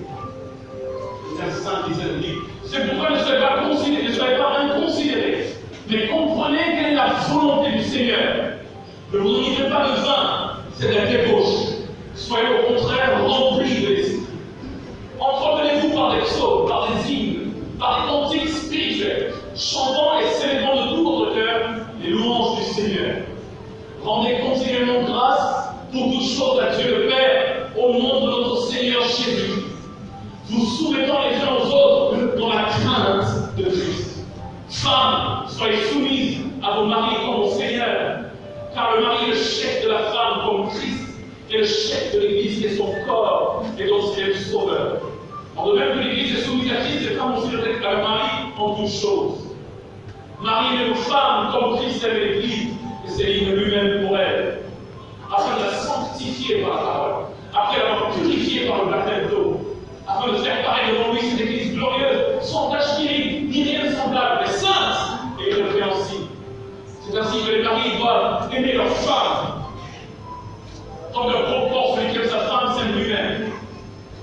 Éphésiens 5, 17 dit. C'est pourquoi ne soyez pas inconsidérés, mais comprenez quelle est la volonté du Seigneur. Ne vous enivrez pas de vin, c'est de la débauche. Soyez au contraire remplis de l'esprit. Jésus, vous soumettant les uns aux autres dans la crainte de Christ. Femmes, soyez soumises à vos maris comme au Seigneur, car le mari est le chef de la femme comme Christ est le chef de l'Église qui est son corps et dont il est le sauveur. En de même que l'Église est soumise à Christ, les femmes aussi doivent être à le mari en toutes choses. Marie est une femme comme Christ aime l'Église et s'est livré lui-même pour elle, afin de la sanctifier par la parole, après l'avoir purifiée par le baptême d'eau, afin de faire pareil devant lui cette Église glorieuse, sans tache ni rien de semblable, mais sainte et irrépréhensible. C'est ainsi que les maris doivent aimer leur femme, tant que leur propre celui qui aime sa femme s'aime lui-même.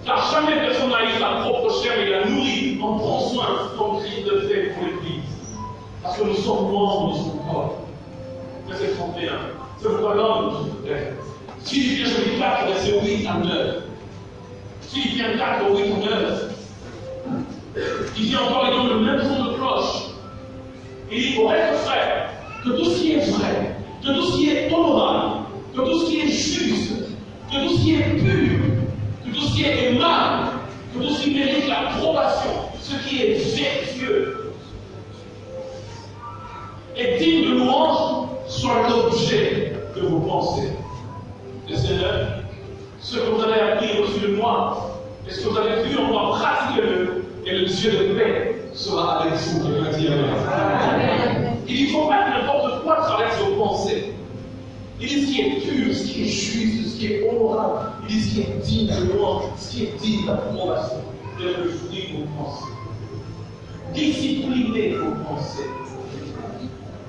Car jamais personne n'a eu sa propre chair, mais la nourrit, en prend soin, comme Christ le fait pour l'Église. Parce que nous sommes membres de son corps. Verset 31. C'est pourquoi l'homme tout fait. Philippiens chapitre 4, verset 8 à 9. Philippiens 4, 8 à 9. Il dit encore, et donc le même son de cloche. Il dit, pour être frère, que tout ce qui est vrai, que tout ce qui est honorable, que tout ce qui est juste, que tout ce qui est pur, que tout ce qui est aimable, que tout ce qui mérite l'approbation, ce qui est vertueux, et digne de louange, soit l'objet de vos pensées. Le Seigneur, ce que vous avez appris et reçu de moi, et ce que vous avez vu en moi, pratiquez-le, et le Dieu de paix sera avec vous. Amen. Il ne faut pas que n'importe quoi traverse vos pensées. Il dit ce qui est pur, ce qui est juste, ce qui est honorable. Il dit ce qui est digne de louange, ce qui est digne d'approbation. De le fruit de vos pensées. Disciplinez vos pensées.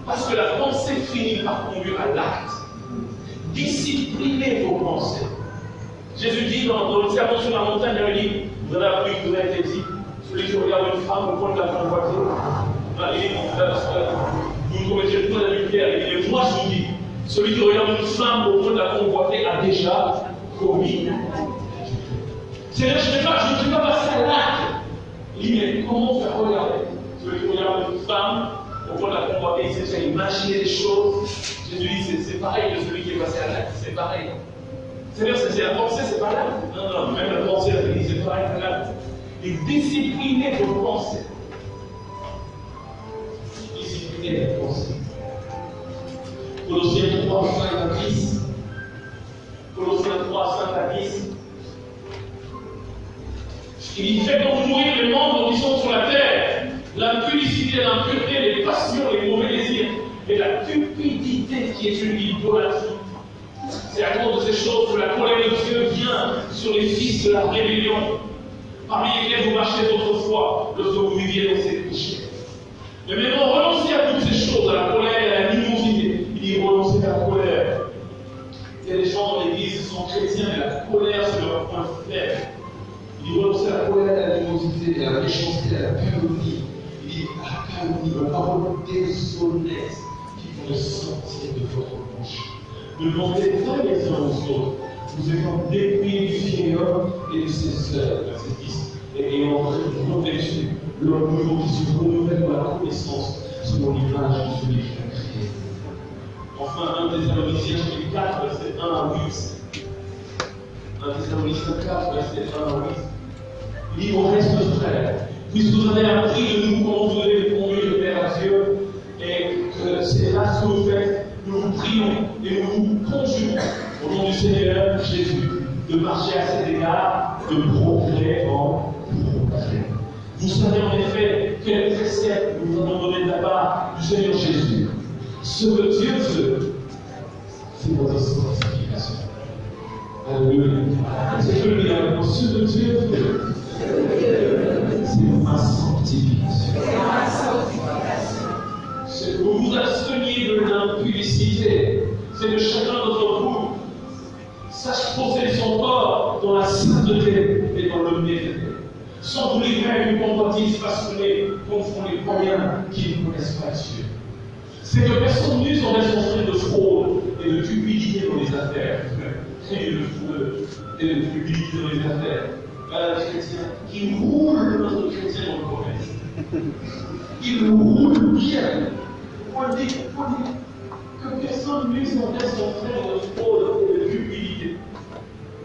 Parce que la pensée finit par conduire à l'acte. Disciplinez vos pensées. Jésus dit dans le sermon sur la montagne, il dit, vous avez appris, vous avez été dit, celui qui regarde une femme au point de la convoiter, il dit, vous commettez tout l'adultère. Et moi je vous dis, celui qui regarde une femme au point de la convoiter a déjà commis. C'est-à-dire, je ne suis pas passé à l'acte. Il dit, mais comment faire regarder? Celui qui regarde une femme au point de la convoiter, il s'est déjà imaginé des choses. Jésus dit, c'est pareil que celui qui est passé à l'acte, c'est pareil. C'est-à-dire, c'est la pensée, c'est pas l'acte. Non, même la pensée, c'est pareil que l'acte. Et disciplinez vos pensées. Disciplinez vos pensées. Colossiens 3, 5 à 10. Colossiens 3, 5 à 10. Il dit, faites donc mourir les membres qui sont sur la terre, l'impudicité, l'impureté, les passions, les mauvais désirs, et la cupidité qui est une idolâtrie. C'est à cause de ces choses que la colère de Dieu vient sur les fils de la rébellion, parmi lesquels vous marchiez autrefois, lorsque vous viviez dans ces péchés. Mais maintenant, renoncez à toutes ces choses, à la colère et à l'animosité. Il dit, renoncez à la colère. Il y a des gens dans l'église qui sont chrétiens, mais la colère, c'est leur point faible. Il dit, renoncez à la colère, à l'animosité, à la méchanceté, à la pureté. Il dit, à la calomnie, aux paroles déshonnêtes qui vont sortir de votre bouche. Ne mentez pas les uns aux autres. Vous êtes en dépouillé du vieil homme et de ses œuvres, verset 10. Et en revêtu l'homme nouveau qui se renouvelle dans la connaissance selon l'image de celui qui l'a créé. Enfin, 1 Thessaloniciens chapitre 4, verset 1 à 8. 1 Thessaloniciens 4, verset 1 à 8. Il dit, au reste, frères, puisque vous avez appris de nous comment vous devez conduire le Père à Dieu, et que c'est là ce que vous faites, nous vous prions et nous vous conjurons au nom du Seigneur Jésus de marcher à cet égard de progrès en progrès. Vous savez en effet quel précepte nous avons donné de la part du Seigneur Jésus. Ce que Dieu veut, c'est votre sanctification. Alléluia. C'est que ce que Dieu veut, c'est ma sanctification. C'est que vous vous absteniez de l'impudicité. C'est que chacun d'entre vous sache posséder son corps dans la sainteté et dans le méfait, sans vous livrer à une convoitise passionnée contre les païens qui ne connaissent pas Dieu. C'est que personne n'use en responsable de fraude et de cupidité dans les affaires. Et de fraude et de cupidité dans les affaires. Voilà les chrétiens qui roulent notre chrétien dans le commerce. Ils roulent bien. On dit que personne n'use en responsable de fraude et de cupidité.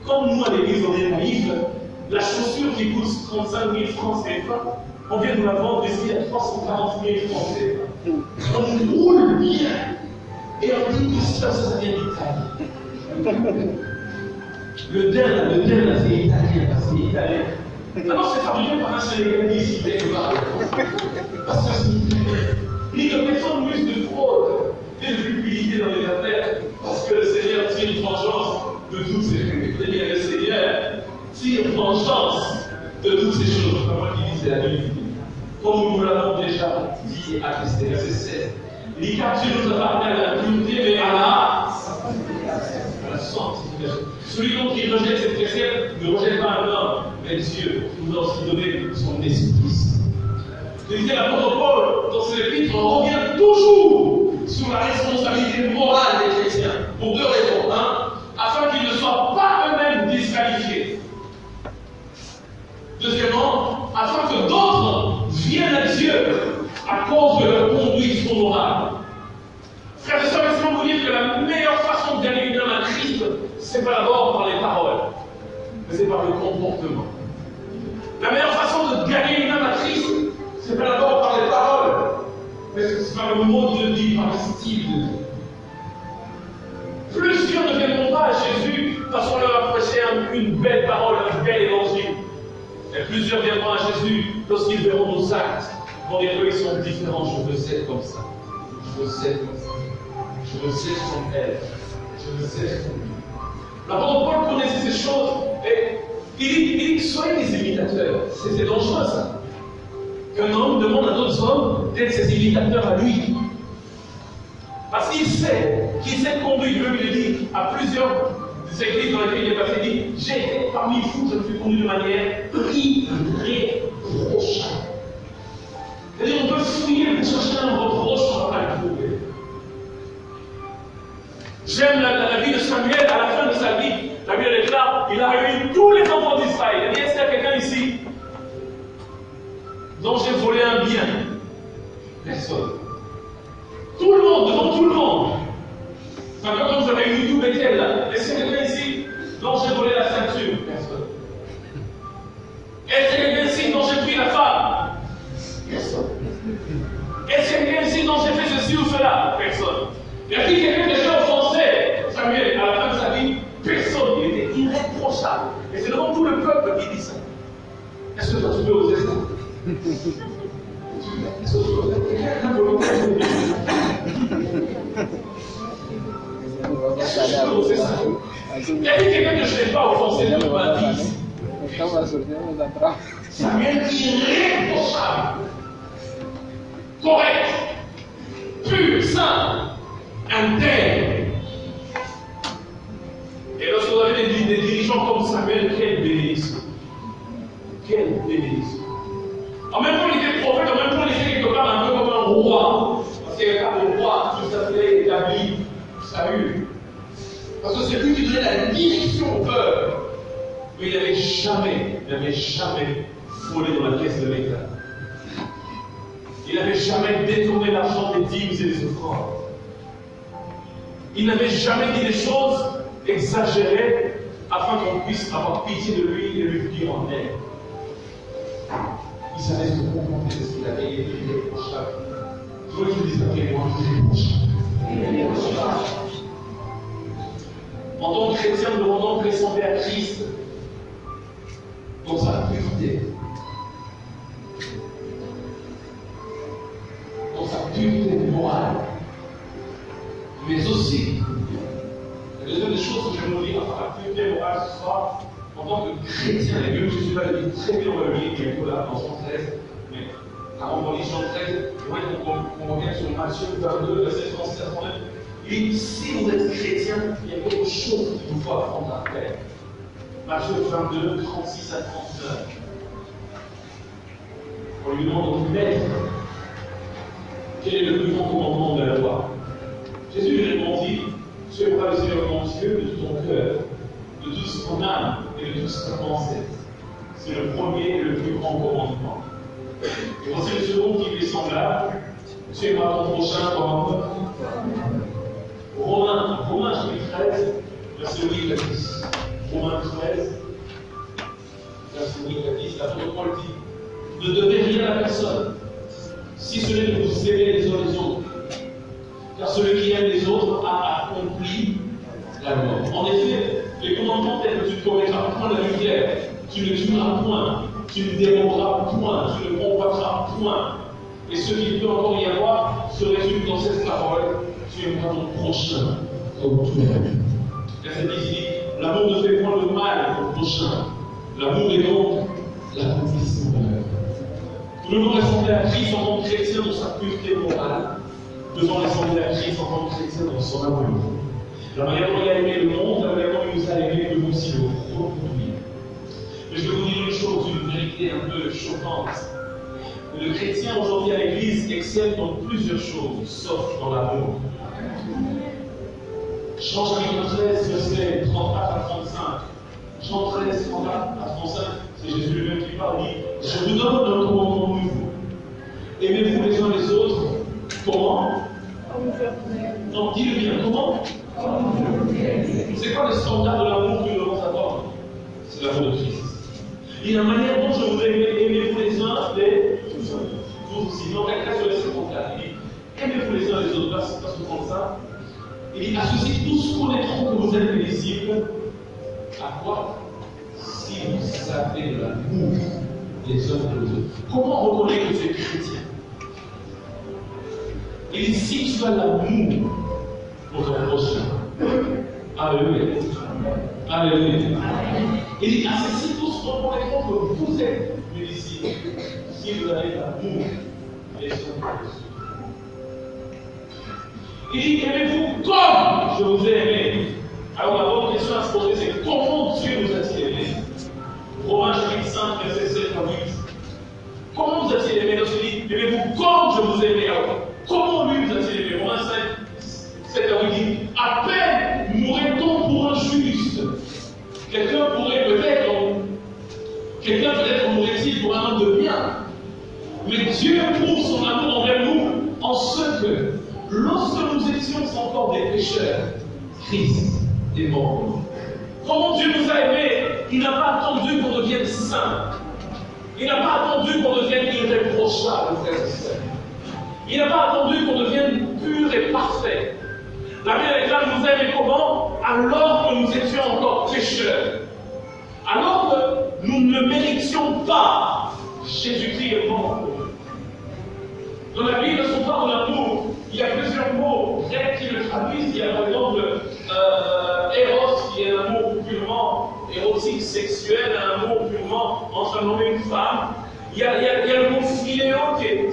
Comme nous à l'église on est naïfs, La chaussure qui coûte 35 000 francs CFA, on vient de la vendre ici à 340 000 francs CFA. On roule bien. Et on dit que ça vient d'Italie. Le din, c'est italien, parce que c'est italien. Non, c'est fabriqué par un Sénégalais ici, quelque part. Parce que c'est italien. Et que personne n'use de fraude et de cupidité dans les affaires, parce que le Seigneur tire une vengeance de toutes ces choses. C'est-à-dire le Seigneur tire vengeance de toutes ces choses. C'est pas moi qui dis, c'est la Bible. Comme nous l'avons déjà dit et attesté, verset 16. L'Icardieu nous appartient à la pureté, mais à la sanctification. Celui donc qui rejette cette chrétienne ne rejette pas un homme, mais Dieu, qui nous a aussi donné son esprit. Je disais, l'apôtre Paul, dans ses épîtres, revient toujours sur la responsabilité morale des chrétiens, pour deux raisons. Un, afin qu'ils ne soient pas eux-mêmes disqualifiés. Deuxièmement, afin que d'autres viennent à Dieu à cause de leur conduite morale. Frères et sœurs, laissez-moi vous dire que la meilleure façon de gagner une âme à Christ, c'est pas d'abord par les paroles, mais c'est par le comportement. La meilleure façon de gagner une âme à Christ, c'est pas d'abord par les paroles, mais c'est par le mode de vie, par le style de vie. Plusieurs ne viendront pas à Jésus parce qu'on leur a prêché une belle parole, un bel évangile. Et plusieurs viendront à Jésus lorsqu'ils verront nos actes. Vont dire qu'ils sont différents. Je veux être comme ça. Je veux être comme ça. Je veux être comme elle. Je veux être comme lui. L'apôtre Paul connaissait ces choses et il dit soyez des imitateurs. C'est dangereux ça. Qu'un homme demande à d'autres hommes d'être ses imitateurs à lui. Parce qu'il sait conduire. Lui, il dit à plusieurs églises dans lesquelles il est passé, il dit j'ai été parmi vous, je me suis conduit de manière irréprochable. C'est-à-dire, on peut fouiller pour chercher un reproche, on ne va pas le trouver. J'aime la vie de Samuel, à la fin de sa vie, la Bible déclare, il a réuni tous les enfants d'Israël. Il a dit, est-ce qu'il y a quelqu'un ici dont j'ai volé un bien? Personne. Tout le monde, devant tout le monde. Enfin, quand vous avez eu tout Bethel là, est-ce qu'il y a quelqu'un ici dont j'ai volé la ceinture? Personne. Est-ce qu'il y a quelqu'un ici dont j'ai pris la femme? Personne. Est-ce qu'il y a quelqu'un ici dont j'ai fait ceci ou cela? Personne. Il y a quelqu'un qui a offensé Samuel à la fin de sa vie? Personne. Il était irréprochable. Et c'est devant tout le peuple qui dit ça. Est-ce que toi tu peux oser ça? Est-ce que tu peux oser ça? Quelqu'un peut oser ça? Il y a quelqu'un que je n'ai pas offensé de ma vie. Samuel irréprochable. Correct, pur, saint, intègre. Et lorsque vous avez des dirigeants comme Samuel, quelle bénédiction. Quelle bénédiction. En même temps, il était prophète, en même temps, il était quelque part un peu comme un roi. Parce qu'il n'y avait pas de roi qui s'appelait établi, Saül. Parce que c'est lui qui donnait la direction au peuple. Mais il n'avait jamais volé dans la caisse de l'État. Il n'avait jamais détourné l'argent des dîmes et des offrandes. Il n'avait jamais dit des choses exagérées afin qu'on puisse avoir pitié de lui et lui venir en aide. Il savait se comporter parce qu'il avait été irréprochable. Je veux que je vous dise après moi, irréprochable. En tant que chrétien, nous devons donc ressembler à Christ dans sa pureté. Dans sa pureté morale. Mais aussi, la deuxième des choses que je vais vous dire par la pureté morale ce soir, en tant que chrétien, et Dieu, Jésus va le dire très bien, on va le lire bientôt là, dans Jean 13, mais avant qu'on lise Jean 13, on revient sur Matthieu 22, verset 37 à 39. Il dit, si vous êtes chrétien, il y a quelque chose qu'il vous faut apprendre à faire. Matthieu 22, 36 à 39. On lui demande au maître, quel est le plus grand commandement de la loi? Jésus lui répondit, tu aimeras le Seigneur ton Dieu de tout ton cœur, de toute ton âme et de toute ta pensée. C'est le premier et le plus grand commandement. Et voici le second qui lui est semblable, tu aimeras ton prochain comme Romains chapitre 13, verset 8 à 10. Romains 13, Thessaloniques 10, l'apôtre Paul dit, ne devez rien à personne, si ce n'est de vous aimer les uns les autres. Car celui qui aime les autres a accompli la mort. En effet, les commandements tels que tu ne commettras point l'adultère, tu ne tueras point, tu ne déroberas point, tu ne convoiteras point. Et ce qu'il peut encore y avoir se résume dans cette parole, tu aimeras ton prochain comme toi-même. Verset 10 dit, l'amour ne fait point le mal au prochain. L'amour est donc l'accomplissement de l'œuvre. Nous devons ressembler à Christ en tant que chrétien dans sa pureté morale. Nous devons ressembler à Christ en tant que chrétien dans son amour. La manière dont il a aimé le monde, la manière dont il nous a aimé, nous devons aussi le reproduire. Mais je vais vous dire une chose, une vérité un peu choquante. Le chrétien aujourd'hui à l'église excelle dans plusieurs choses, sauf dans l'amour. Jean chapitre 13, versets 34 à 35. Jean 13, 34 à 35, c'est Jésus lui-même qui parle, il dit, je vous donne un commandement nouveau. Aimez-vous les uns les autres. Comment? Non, dis-le bien, comment? C'est quoi le standard de l'amour que nous devons avoir? C'est l'amour de Christ. Et la manière dont je vous aime, aimez-vous les uns les vous aussi. Non, quelqu'un sur les 54, il dit, aimez-vous les uns les autres, parce que comme ça. Il dit, à ceci tous connaîtront que vous êtes mes disciples. À quoi? Si vous avez l'amour les uns pour les autres. Comment reconnaître que tu es chrétien? Il dit, si tu as l'amour pour ton prochain. Alléluia. Alléluia. Il dit, à ceci tous reconnaîtront que vous êtes mes disciples. Si vous avez l'amour les uns pour les autres. Il dit, aimez-vous comme je vous ai aimé. Alors la bonne question à se poser, c'est comment Dieu nous a-t-il aimés? Romains chapitre 5, verset 7 à 8. Comment nous a-t-il aimés? Donc il dit, aimez-vous comme je vous ai aimé. Alors, comment lui nous a-t-il aimés? Romains 5, 7 à 8 dit, à peine mourrait-on pour un juste. Quelqu'un peut-être mourrait-il pour un homme de bien. Mais Dieu prouve son amour envers nous en ce que, lorsque nous étions encore des pécheurs, Christ est mort. Comment Dieu nous a aimés? Il n'a pas attendu qu'on devienne saint. Il n'a pas attendu qu'on devienne irréprochable, frères et sœurs. Il n'a pas attendu qu'on devienne pur et parfait. La Bible déclare nous aime comment? Alors que nous étions encore pécheurs. Alors que nous ne méritions pas, Jésus-Christ est mort pour nous. Dans la Bible, son temps de l'amour, il y a plusieurs mots grecs qui le traduisent. Il y a par exemple Eros, qui est un amour purement érotique, sexuel, un amour purement entre un homme et une femme. Il y a le mot philéo, qui est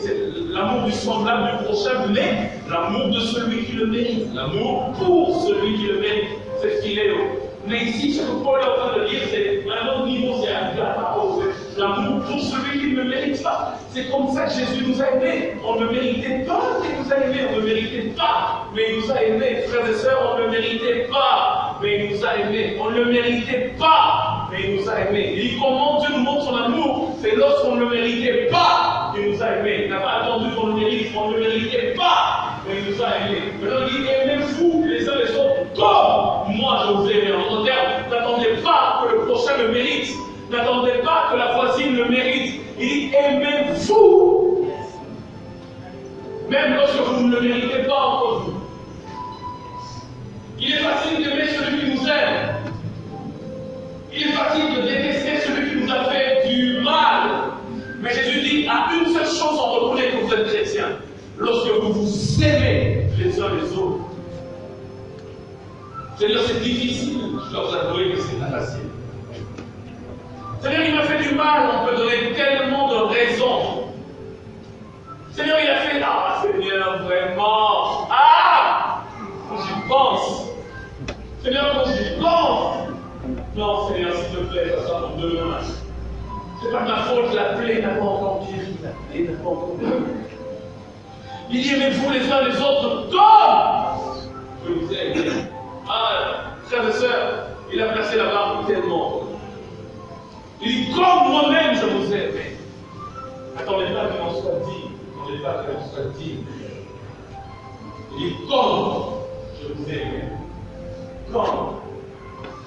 l'amour du semblable du prochain, mais l'amour de celui qui le mérite. L'amour pour celui qui le mérite, c'est philéo. Mais ici, ce que Paul est en train de dire, c'est un autre niveau, c'est un parole. L'amour pour celui qui ne le mérite pas. C'est comme ça que Jésus nous a aimés. On ne méritait pas qu'il nous a aimés, on ne méritait pas. Mais il nous a aimés, frères et sœurs, on ne méritait pas. Mais il nous a aimés. On ne le méritait pas. Mais il nous a aimés. Il dit comment Dieu nous montre son amour? C'est lorsqu'on ne le méritait pas qu'il nous a aimés. Il n'a pas attendu qu'on le mérite, on ne le méritait pas. Mais il nous a aimés. Maintenant il dit aimez-vous les uns les autres comme moi je vous ai aimé. En d'autres termes, n'attendez pas que le prochain le mérite. N'attendez pas que la voisine le mérite. Il dit aimez-vous. Même lorsque vous ne le méritez pas entre vous. Il est facile d'aimer celui qui nous aime. Il est facile de détester celui qui nous a fait du mal. Mais Jésus dit à une seule chose on reconnaît que vous êtes chrétien. Lorsque vous vous aimez les uns les autres. C'est-à-dire c'est difficile, je dois vous avouer que c'est pas facile. Seigneur, il m'a fait du mal, on peut donner tellement de raisons. Seigneur, il a fait, ah Seigneur, vraiment, ah, quand j'y pense. Seigneur, quand j'y pense. Non, Seigneur, s'il te plaît, ça sera pour demain. C'est pas ma faute, la plaie n'a pas encore guéri, la plaie n'a pas encore guéri. Il dit, aimez-vous les uns les autres comme je vous aime. Ah, frères et sœurs, il a placé la barre tellement. Il dit, comme moi-même je vous aime. Attendez pas qu'il en soit dit. Attendez pas qu'il en soit dit. Il dit, comme je vous aime. Comme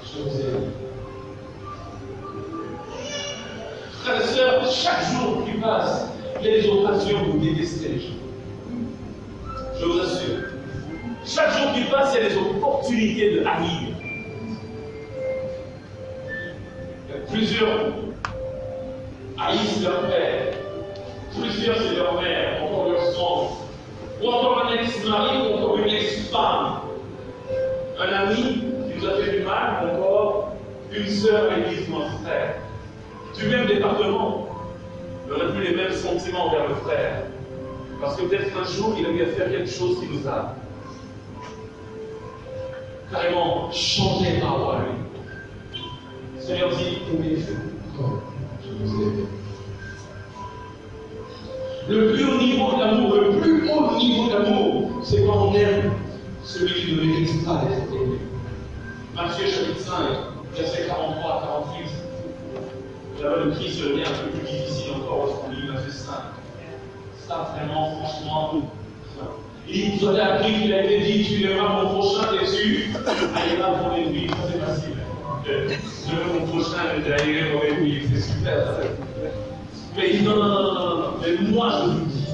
je vous aime. chaque jour qui passe, il y a des occasions de détester les gens. Je vous assure. Chaque jour qui passe, il y a des opportunités de haïr. Plusieurs haïssent leur père. Plusieurs, c'est leur mère, encore leur sang. Ou encore un ex-mari, ou encore une ex-femme. Un ami qui nous a fait du mal, ou encore une sœur à l'église ou un frère. Du même département, il n'aurait plus les mêmes sentiments envers le frère. Parce que peut-être qu'un jour, il a bien faire quelque chose qui nous a carrément changé par rapport à lui. Le Seigneur dit, aimez-vous. Je vous aime. Le plus haut niveau d'amour, le plus haut niveau d'amour, c'est quand on aime celui qui ne mérite pas d'être aimé. Matthieu chapitre 5, versets 43 à 48. Là-bas, le Christ devient un peu plus difficile encore lorsqu'on lit Matthieu 5. Ça, vraiment, franchement, il nous a appris qu'il a été dit, tu aimeras mon prochain dessus, aïra pour l'ennemi. Ça, c'est facile. Je veux mon prochain, mais aïra pour l'ennemi. C'est super, ça. Mais il dit non. Mais moi, je vous dis,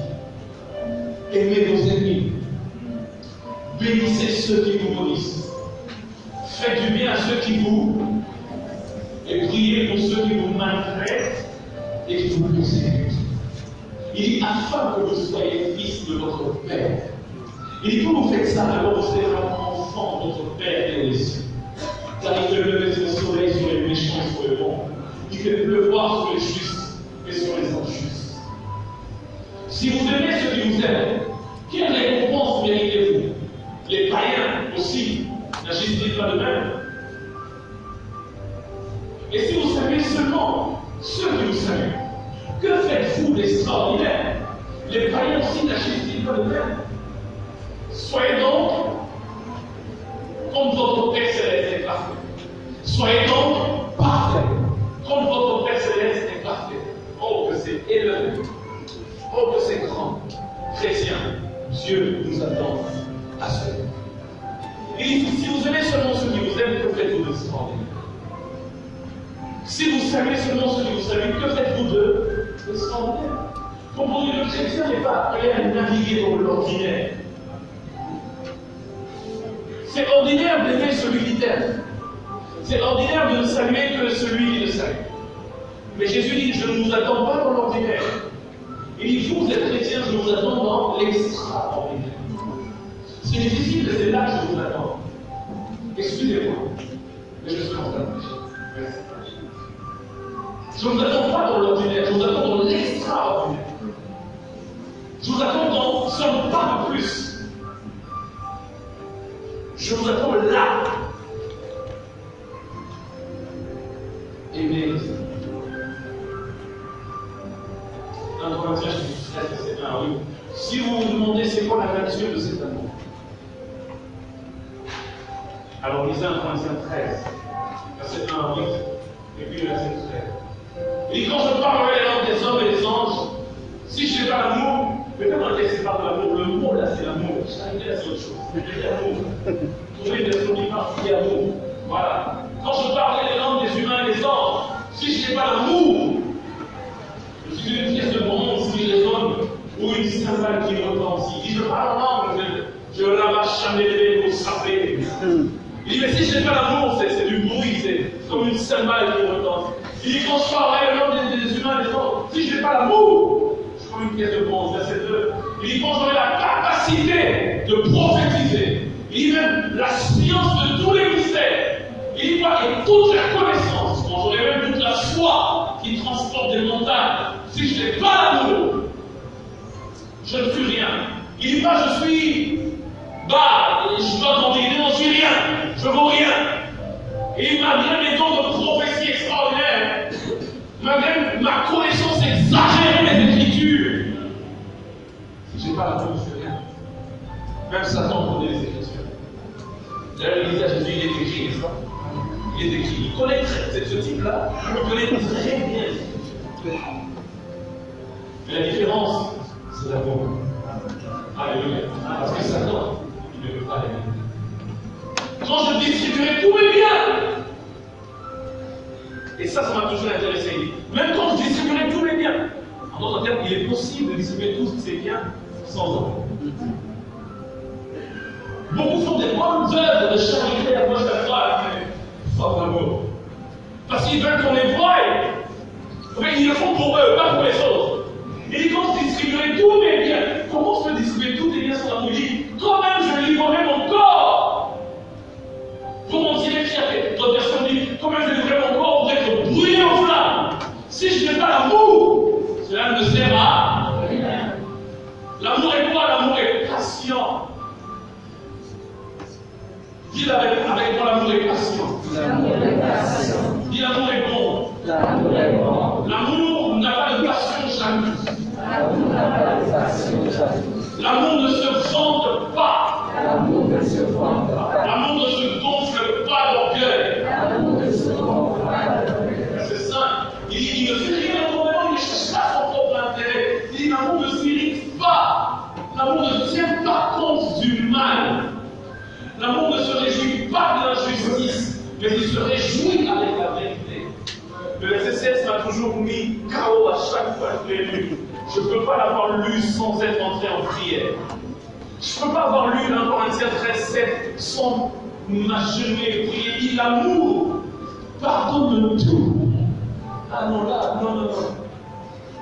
aimez vos ennemis. Bénissez ceux qui vous maudissent. Faites du bien à ceux qui vous... Et priez pour ceux qui vous maltraitent et qui vous persécutent. Il dit, afin que vous soyez fils de votre Père. Il dit, quand vous faites ça, alors vous serez vraiment enfant de votre Père qui est aux cieux. Car il fait lever son soleil sur les méchants et sur les bons. Il fait pleuvoir sur les justes et sur les injustes. Si vous aimez ceux qui vous aiment, quelle récompense méritez-vous? Les païens aussi n'agissent-ils pas de même? Et si vous savez seulement ceux qui vous saluent, que faites-vous d'extraordinaire? Les païens aussi n'agissent-ils pas de même? Soyez donc comme votre Père Céleste est parfait. Soyez donc parfaits, comme votre Père Céleste est parfait. Oh, que c'est élevé. Oh, que c'est grand. Chrétien, Dieu nous attend à cela. Il dit, si vous aimez seulement ceux qui vous aiment, que faites-vous d'extraordinaire? Si vous savez seulement ceux qui vous saluent, que faites-vous d'extraordinaire? Comprenez, le chrétien n'est pas appelé à naviguer dans l'ordinaire. C'est ordinaire d'aimer celui qui t'aime. C'est ordinaire de ne saluer que celui qui le salue. Mais Jésus dit, je ne vous attends pas dans l'ordinaire. Il dit, vous êtes chrétien, je vous attends dans l'extraordinaire. C'est difficile, c'est là que je vous attends. Excusez-moi, mais je suis en train de prêcher. Je ne vous attends pas dans l'ordinaire, je vous attends dans l'extraordinaire. Je vous attends dans ce pas de plus. Je vous attends là. Aimez les amis. 1 Corinthiens chapitre 13, verset 1, oui. Si vous vous demandez c'est quoi la nature de cet amour, alors lisez 1 Corinthiens 13, verset 1 à 8, et puis le verset 13. Il dit, quand je parlerai les langues des hommes et des anges, si je n'ai pas l'amour, mais comment on laisse pas de l'amour? Le mot là c'est l'amour. Charité là c'est autre chose. Mais l'amour. Trouvez une version qui parle de l'amour. Voilà. Quand je parlerai les langues des humains et des anges, si je n'ai pas l'amour, je suis une pièce de bronze qui résonne ou une cymbale qui retentit. Il dit, je parle en langue, je lavache jamais les mots sapés. Il dit, mais si je n'ai pas l'amour, c'est du bruit, c'est comme une cymbale qui retentit. Il dit, quand je parlerai les langues des humains et des anges, si je n'ai pas l'amour, je suis comme une pièce de bronze, verset 2. Il dit, quand j'aurai la capacité de prophétiser, il dit même la science de tous les mystères, il dit quoi? Et toute la connaissance, quand j'aurai même toute la foi qui transporte des montagnes, si je n'ai pas l'amour, je ne suis rien. Il dit pas je suis bas, je dois t'en dire, non, je suis rien, je vaux rien. Et malgré mes dons de prophétie extraordinaires, malgré ma connaissance exagérée des Écritures, si je n'ai pas l'amour, je ne suis rien. Même Satan connaît les Écritures. D'ailleurs, il dit à Jésus, il est écrit, n'est-ce pas? Il est écrit. Il connaît ce type-là, il connaît très bien. Mais la différence, c'est l'amour. Alléluia. Parce que Satan, il ne veut pas l'aimer. Quand je distribuerai tous mes biens, et ça m'a toujours intéressé. Même quand je distribuerai tous mes biens, possible de distribuer tous ses biens sans amour. Beaucoup font des bonnes œuvres de charité à gauche à droite, mais sans amour. Parce qu'ils veulent qu'on les voie. Mais ils le font pour eux, pas pour les autres. Et ils pensent distribuer tous mes biens. Comment je peux distribuer tous tes biens sans amour? Il dit, toi-même, je livrerai mon corps pour mon ciel fierté. D'autres personnes disent, toi-même, je livrerai mon corps pour être brûlé en flammes. Si je n'ai pas l'amour, cela ne me sert à rien. L'amour est quoi? L'amour est patient. Dis avec moi, l'amour est patient. L'amour est patient. Dis l'amour est bon. L'amour est bon. L'amour n'a pas de passion jalouse. L'amour n'a pas de passion jalouse. L'amour ne se vante pas. L'amour ne se vante pas. L'amour ne se gonfle pas d'orgueil. L'amour ne se gonfle pas d'orgueil. C'est ça. Il ne fait rien d'autre, il ne cherche pas son propre intérêt. Il dit l'amour ne s'irrite pas. L'amour ne tient pas compte du mal. L'amour ne se réjouit pas de l'injustice, mais il se réjouit avec la vérité. Le verset 16 m'a toujours mis KO à chaque fois que je l'ai lu. Je ne peux pas l'avoir lu sans être entré en prière. Je ne peux pas avoir lu un Corinthiens 13:7 sans m'agenouiller et prier. Il dit l'amour pardonne tout. Ah non, là, non.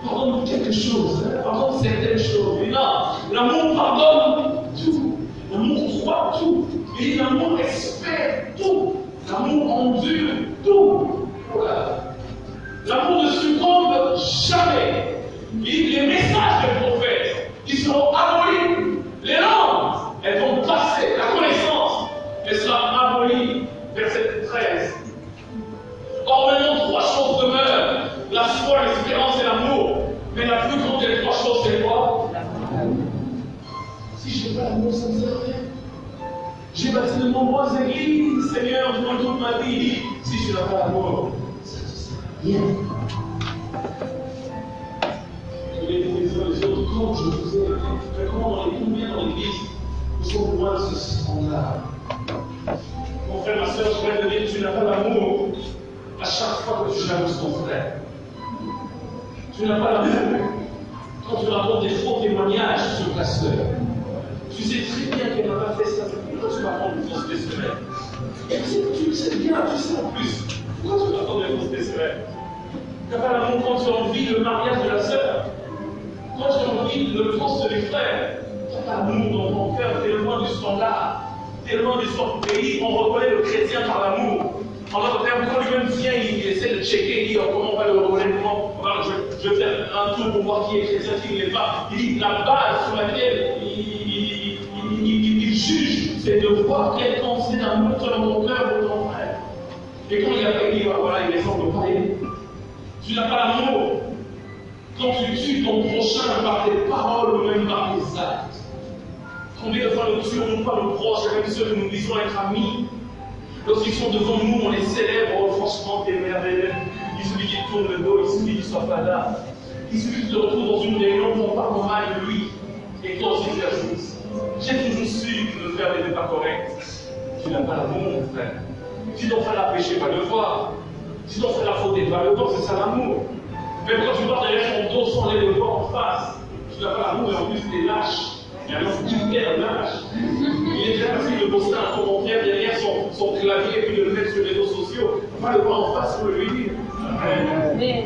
Pardonne quelque chose, pardonne certaines choses. Mais là, l'amour pardonne tout. L'amour croit tout. Et l'amour espère tout. L'amour endure tout. Voilà. L'amour ne succombe jamais. Les messages des prophètes, ils seront abolis. Les langues, elles vont passer. La connaissance, elle sera abolie. Verset 13. Or maintenant, 3 choses demeurent. La foi, l'espérance et l'amour. Mais la plus grande des 3 choses, c'est quoi? Si je n'ai pas l'amour, ça ne sert à rien. J'ai bâti de nombreuses églises, Seigneur, durant toute ma vie. Il dit, si je n'ai pas l'amour, ça ne sert à rien. Les autres, quand je vous ai fait comment on est combien dans l'église, nous sommes loin de ce standard. Mon frère, ma soeur, je voudrais te dire, tu n'as pas l'amour à chaque fois que tu jalouses ton frère. Tu n'as pas l'amour quand tu racontes des faux témoignages sur ta soeur. Tu sais très bien qu'elle n'a pas fait ça. Pourquoi tu racontes une fausse témoignage? Tu le sais bien, tu sais en plus. Pourquoi tu racontes une fausse témoignage? Tu n'as pas l'amour quand tu envies le mariage de la sœur. Quand tu envies le poste du frère. Tu n'as pas l'amour dans ton cœur, tu es loin du standard. Tu es loin du standard. Pays, on reconnaît le chrétien par l'amour. En d'autres termes, quand lui-même vient, il essaie de checker, il dit comment on va le reconnaître, je vais faire un tour pour voir qui est chrétien, qui ne l'est pas. Il dit la base sur laquelle il juge, c'est de voir quelle pensée d'amour tu as dans ton cœur pour ton frère. Et quand il a fait, il dit voilà, il est sans de parler. Tu n'as pas l'amour quand tu tues ton prochain par tes paroles ou même par tes actes. Combien de fois nous tuons pas nos proches, et même ceux que nous disons être amis? Lorsqu'ils sont devant nous, on les célèbre, oh, franchement, t'es merveilleux. Il suffit qu'ils tournent le dos, il suffit qu'ils ne soient pas là. Il suffit qu'ils te retrouvent dans une réunion, on parle mal de lui. Et toi aussi, tu ajoutes. J'ai toujours su que le frère n'était pas correct. Tu n'as pas l'amour, mon frère. Si ton frère a péché, va le voir. Si ton frère a fauté, va le voir, c'est ça l'amour. Même quand tu vois derrière son dos sans aller le voir en face, tu n'as pas l'amour et en plus tu es lâche. Et alors, tu es lâche. Il est très facile de poster un commentaire derrière son clavier et puis de le mettre sur les réseaux sociaux. Va le voir en face pour lui dire. Amen.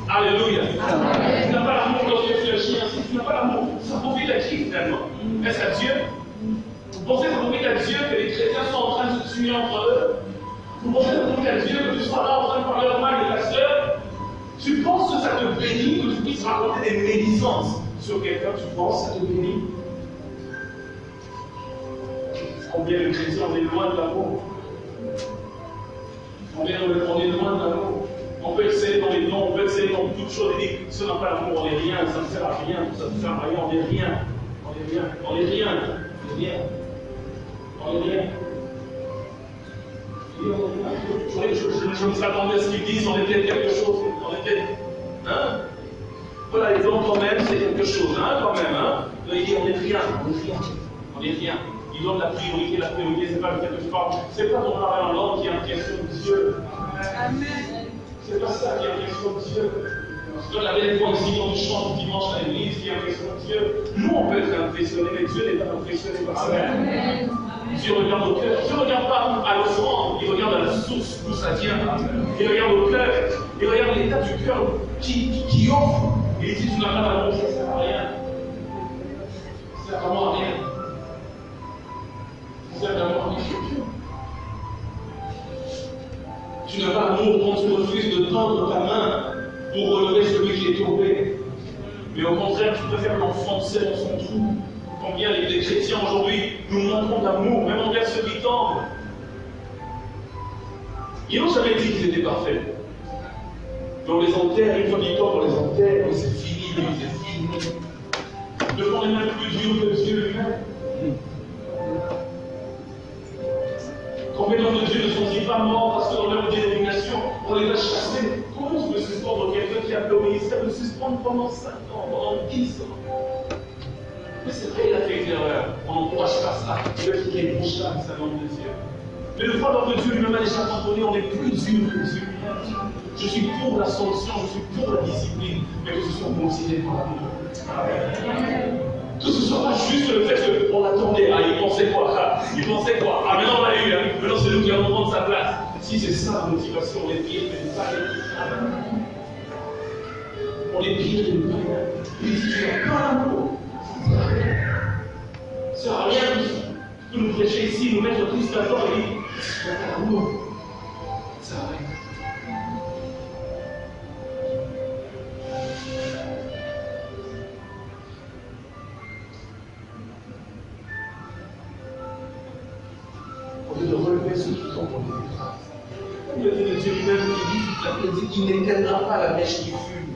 Alléluia. Tu n'as pas l'amour lorsque tu es un chien. Si tu n'as pas l'amour, ça profite à qui finalement? Est-ce à Dieu? Vous pensez que ça profite à Dieu que les chrétiens sont en train de se tuer entre eux? Vous pensez que ça profite à Dieu que tu sois là en train de parler au mal de ta sœur? Tu penses que ça te bénit que tu puisses raconter des médisances sur quelqu'un? Tu penses que ça te bénit? Combien de chrétiens on est loin de l'amour? Combien on est loin de l'amour? On peut exceller dans les dons, on peut exceller dans toutes choses et dire si on n'a pas l'amour, on n'est rien, ça ne sert à rien, ça ne sert à rien, on n'est rien. On n'est rien, on n'est rien, on n'est rien. On n'est rien. Je me s'attendais à ce qu'ils disent, on est peut-être quelque chose, on est peut-être. Hein? Voilà, les dons quand même, c'est quelque chose, hein, quand même, hein. Il dit on n'est rien, on n'est rien, on n'est rien. Il donne la priorité, c'est pas le fait que je parle, c'est pas ton parler en langue qui est en question de Dieu. Amen. C'est pas ça qui est en question de Dieu. Quand la belle fois ici, quand tu chantes dimanche à l'église, qui impressionne Dieu, nous on peut être impressionnés, mais Dieu n'est pas impressionné par ça. Dieu regarde au cœur. Dieu ne regarde pas à l'offrande, il regarde à la source d'où ça vient. Il regarde au cœur, il regarde l'état du cœur qui offre. Et il dit, tu n'as pas d'amour, ça ne sert à rien. Ça ne sert vraiment à rien. Ça ne sert vraiment à rien. Tu n'as pas d'amour quand tu refuses de tendre ta main pour relever celui qui est tombé. Mais au contraire, tu préfères l'enfoncer dans son trou. Combien les chrétiens aujourd'hui nous montrons d'amour, même envers ceux qui tombent. Ils n'ont jamais dit qu'ils étaient parfaits. Mais on les enterre, une fois qu'ils tombent, on les enterre, et c'est fini, c'est fini. Ne font rien plus dur que Dieu lui-même. Combien d'hommes de Dieu ne sont-ils pas morts parce que dans leur dénomination, on les a chassés? Comment tu peux suspendre quelqu'un qui a fait au ministère de suspendre pendant 5 ans, pendant 10 ans? Mais c'est vrai, il a fait une erreur. On n'encourage pas ça. Dieu qui est bouchard, c'est un homme de Dieu. Mais le fois que Dieu lui-même a déjà pardonné, on est plus dur que Dieu lui-même. Je suis pour la sanction, je suis pour la discipline, mais que ce soit motivé par l'amour. Que ce ne soit pas juste le fait qu'on l'attendait. Ah, il pensait quoi? Il pensait quoi? Ah, maintenant on l'a eu, hein. Maintenant c'est nous qui allons prendre sa place. Si c'est ça la motivation, on est pire que les païens. On est pire que les païens. Il dit, tu n'as pas l'amour. Ça ne sert à rien de nous prêcher ici, nous mettre tous d'accord et dire, tu n'as pas l'amour. Ça sert à rien. De relever ceux qui tombent pour les grâces. Il y a des Dieu lui-même qui dit qu'il n'éteindra pas la mèche qui fume.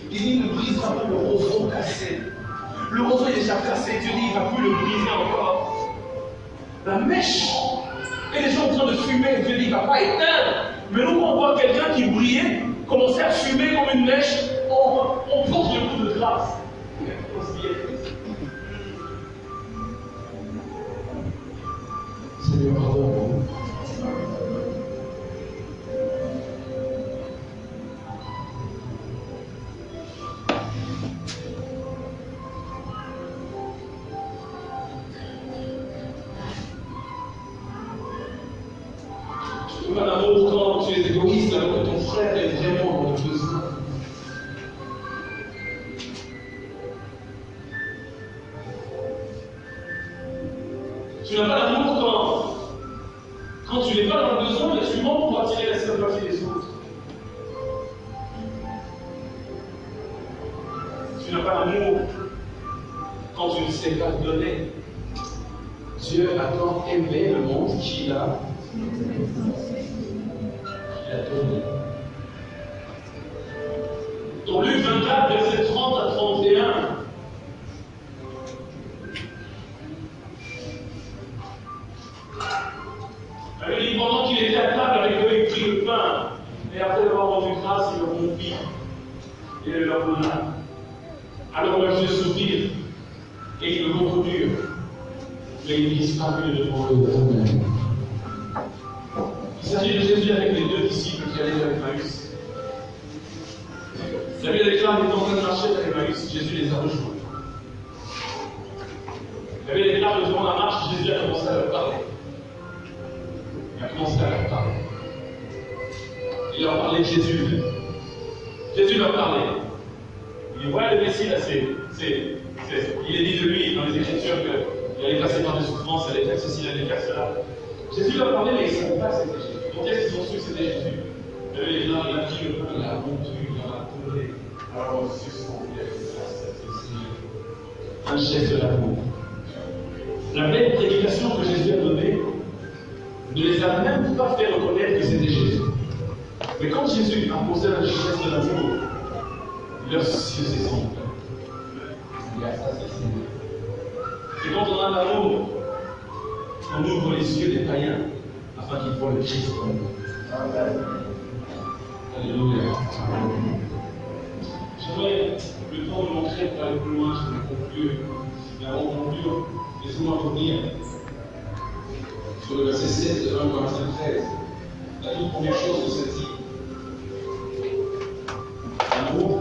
Il dit qu'il ne brisera pas le roseau cassé. Le roseau est déjà cassé, Dieu dit qu'il ne va plus le briser encore. La mèche, et les gens en train de fumer, Dieu dit qu'il ne va pas éteindre. Mais nous, quand on voit quelqu'un qui brillait, commencer à fumer comme une mèche, on porte le coup de grâce. Seigneur, pardonne-nous. Tu peux pas l'amour quand tu es égoïste alors que ton frère est vraiment dans le besoin. Tu n'as pas l'amour quand tu n'es pas dans le besoin, mais tu mens pour attirer la sympathie des autres. Tu n'as pas l'amour quand tu ne sais pas donner. Dieu a tant aimé le monde qu'il a donné. Dans Luc 24, versets 30 à 31, il dit, pendant qu'il était à table avec eux, il prit le pain, et après avoir rendu grâce, il le rompit et le leur donna. Alors leurs yeux s'ouvrirent, et ils le reconnurent, mais il disparut devant eux. Il s'agit de Jésus avec les 2 disciples qui allaient vers Emmaüs. La Bible déclare qu'ils étaient en train de marcher vers Emmaüs, Jésus les a rejoints. La Bible déclare que durant la marche, Jésus a commencé à leur parler. Il a commencé à leur parler. Il leur parlait de Jésus. Jésus leur parlait. Il dit, voilà le Messie là, il est dit de lui dans les Écritures qu'il allait passer par des souffrances, il allait faire ceci, il allait faire cela. Jésus leur parlait, mais ils ne savaient pas que c'était Jésus. Donc est-ce qu'ils ont su que c'était Jésus? Il a pris le pain, il a rompu, il a tourné. Alors on se suspendu avec un geste d'amour. La belle prédication que Jésus a donnée ne les a même pas fait reconnaître que c'était Jésus. Mais quand Jésus a posé un geste d'amour, leurs yeux se sont ouverts. Et quand on a l'amour, on ouvre les yeux des païens afin qu'ils voient le Christ en nous. Alléluia. J'aurais le temps de montrer pour aller plus loin, je vais conclure. Mais avant de conclure, laissez-moi revenir sur le verset 7 de 1 Corinthiens 13. La toute première chose que ça dit. L'amour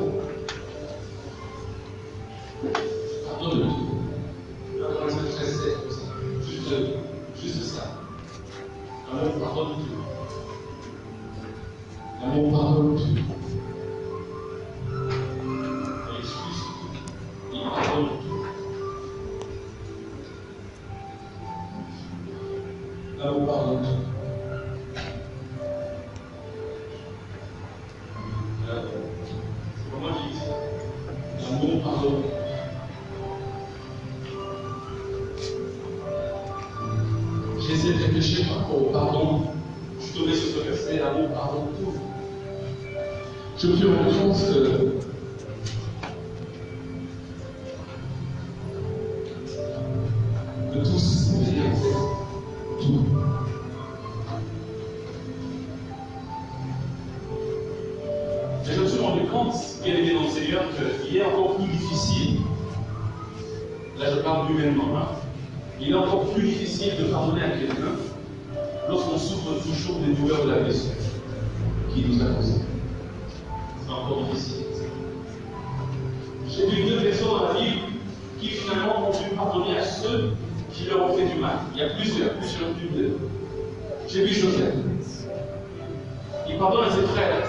pardon. J'essaie de réfléchir par rapport au pardon. Je suis tombé sur ce verset, l'amour pardonne tout. Je me suis rendu compte que tous, tout. Et je me suis rendu compte, bien aimé dans le Seigneur, qu'il est encore plus difficile, là je parle humainement, hein, il est encore plus difficile de pardonner à quelqu'un lorsqu'on souffre toujours des douleurs de la blessure qui nous a causé. C'est encore difficile. J'ai vu 2 personnes dans la Bible qui finalement ont dû pardonner à ceux qui leur ont fait du mal. Il y a plusieurs plus de 2. J'ai vu Joseph. Il pardonne à ses frères.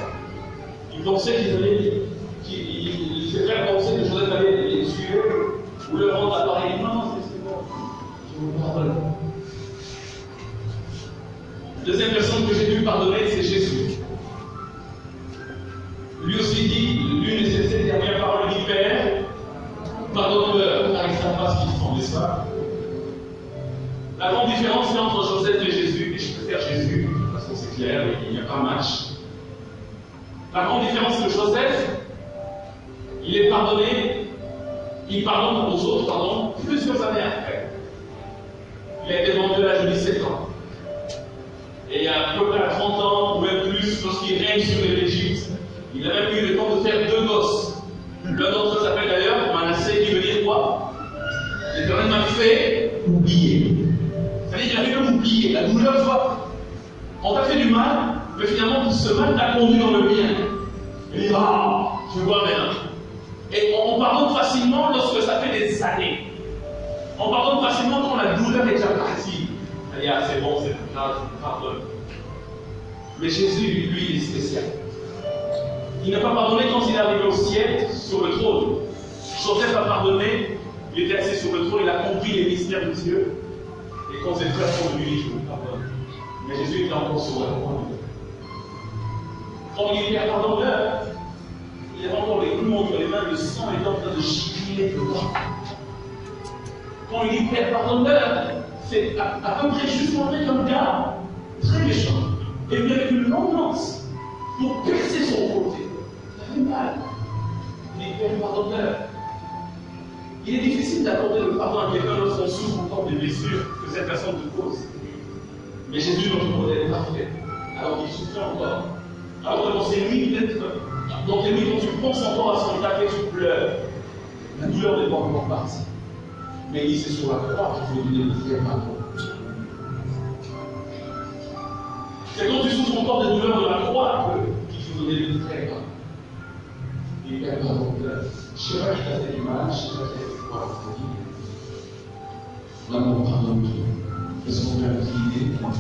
Il pensait qu'ils allaient. Ses frères pensaient que Joseph allait les tuer ou leur rendre l'appareil. Non, c'est bon. Je vous pardonne. La deuxième personne que j'ai dû pardonner, c'est Jésus. Lui aussi dit, l'une de ses dernières paroles dit Père, pardonne-leur, car ils ne savent pas ce qu'ils font, n'est-ce pas? La grande différence c'est entre Joseph et Jésus, et je préfère Jésus, de toute façon c'est clair, il n'y a pas match. La grande différence c'est que Joseph, il est pardonné, il pardonne aux autres, pardon, plusieurs années après. Il a été vendu à l'âge de 17 ans. Et à peu près à 30 ans, ou même plus, lorsqu'il règne sur l'Égypte, il a même eu le temps de faire 2 gosses. L'un d'entre eux s'appelle d'ailleurs Manassé, qui veut dire quoi? L'Éternel m'a fait oublier. C'est-à-dire qu'il a fait comme oublier. La douleur, tu vois, on t'a fait du mal, mais finalement, ce mal t'a conduit dans le bien. Il dit, ah, je vois maintenant. Et on pardonne facilement lorsque ça fait des années. On pardonne facilement quand la douleur est déjà partie. C'est-à-dire, ah, c'est bon, c'est plus grave, je pardonne. Mais Jésus, lui, il est spécial. Il n'a pas pardonné quand il est arrivé au ciel, sur le trône. Joseph a pardonné, il était assis sur le trône, il a compris les mystères de Dieu. Et quand ses frères sont venus, je vous pardonne. Mais Jésus était encore sur la croix. Quand il était pardonneur, il avait encore les clous entre les mains, le sang était en train de gicler dedans. Quand il dit Père pardonneur, c'est à peu près juste montré comme gars, très méchant, et venu avec une longue lance pour percer son côté. Ça fait mal. Il dit Père pardonneur. Il est difficile d'accorder le pardon à quelqu'un lorsqu'on souffre encore des blessures que cette personne te cause. Mais Jésus, notre modèle est parfait. Alors il souffrait encore. Alors dans ces nuits, peut-être, dans tes nuits, quand tu penses encore à ce qu'on t'a fait, tu pleures. La douleur n'est pas encore partie. Mais il dit c'est sur la croix qu'il faut donner le vrai pardon. C'est quand tu souffres encore des douleurs de la croix qu'il faut donner le vrai pardon. Et Père pardon, je sais pas que tu as fait du mal, je sais pas que tu as fait quoi à ta vie. L'amour pardonne tout. Est-ce qu'on peut prier pour la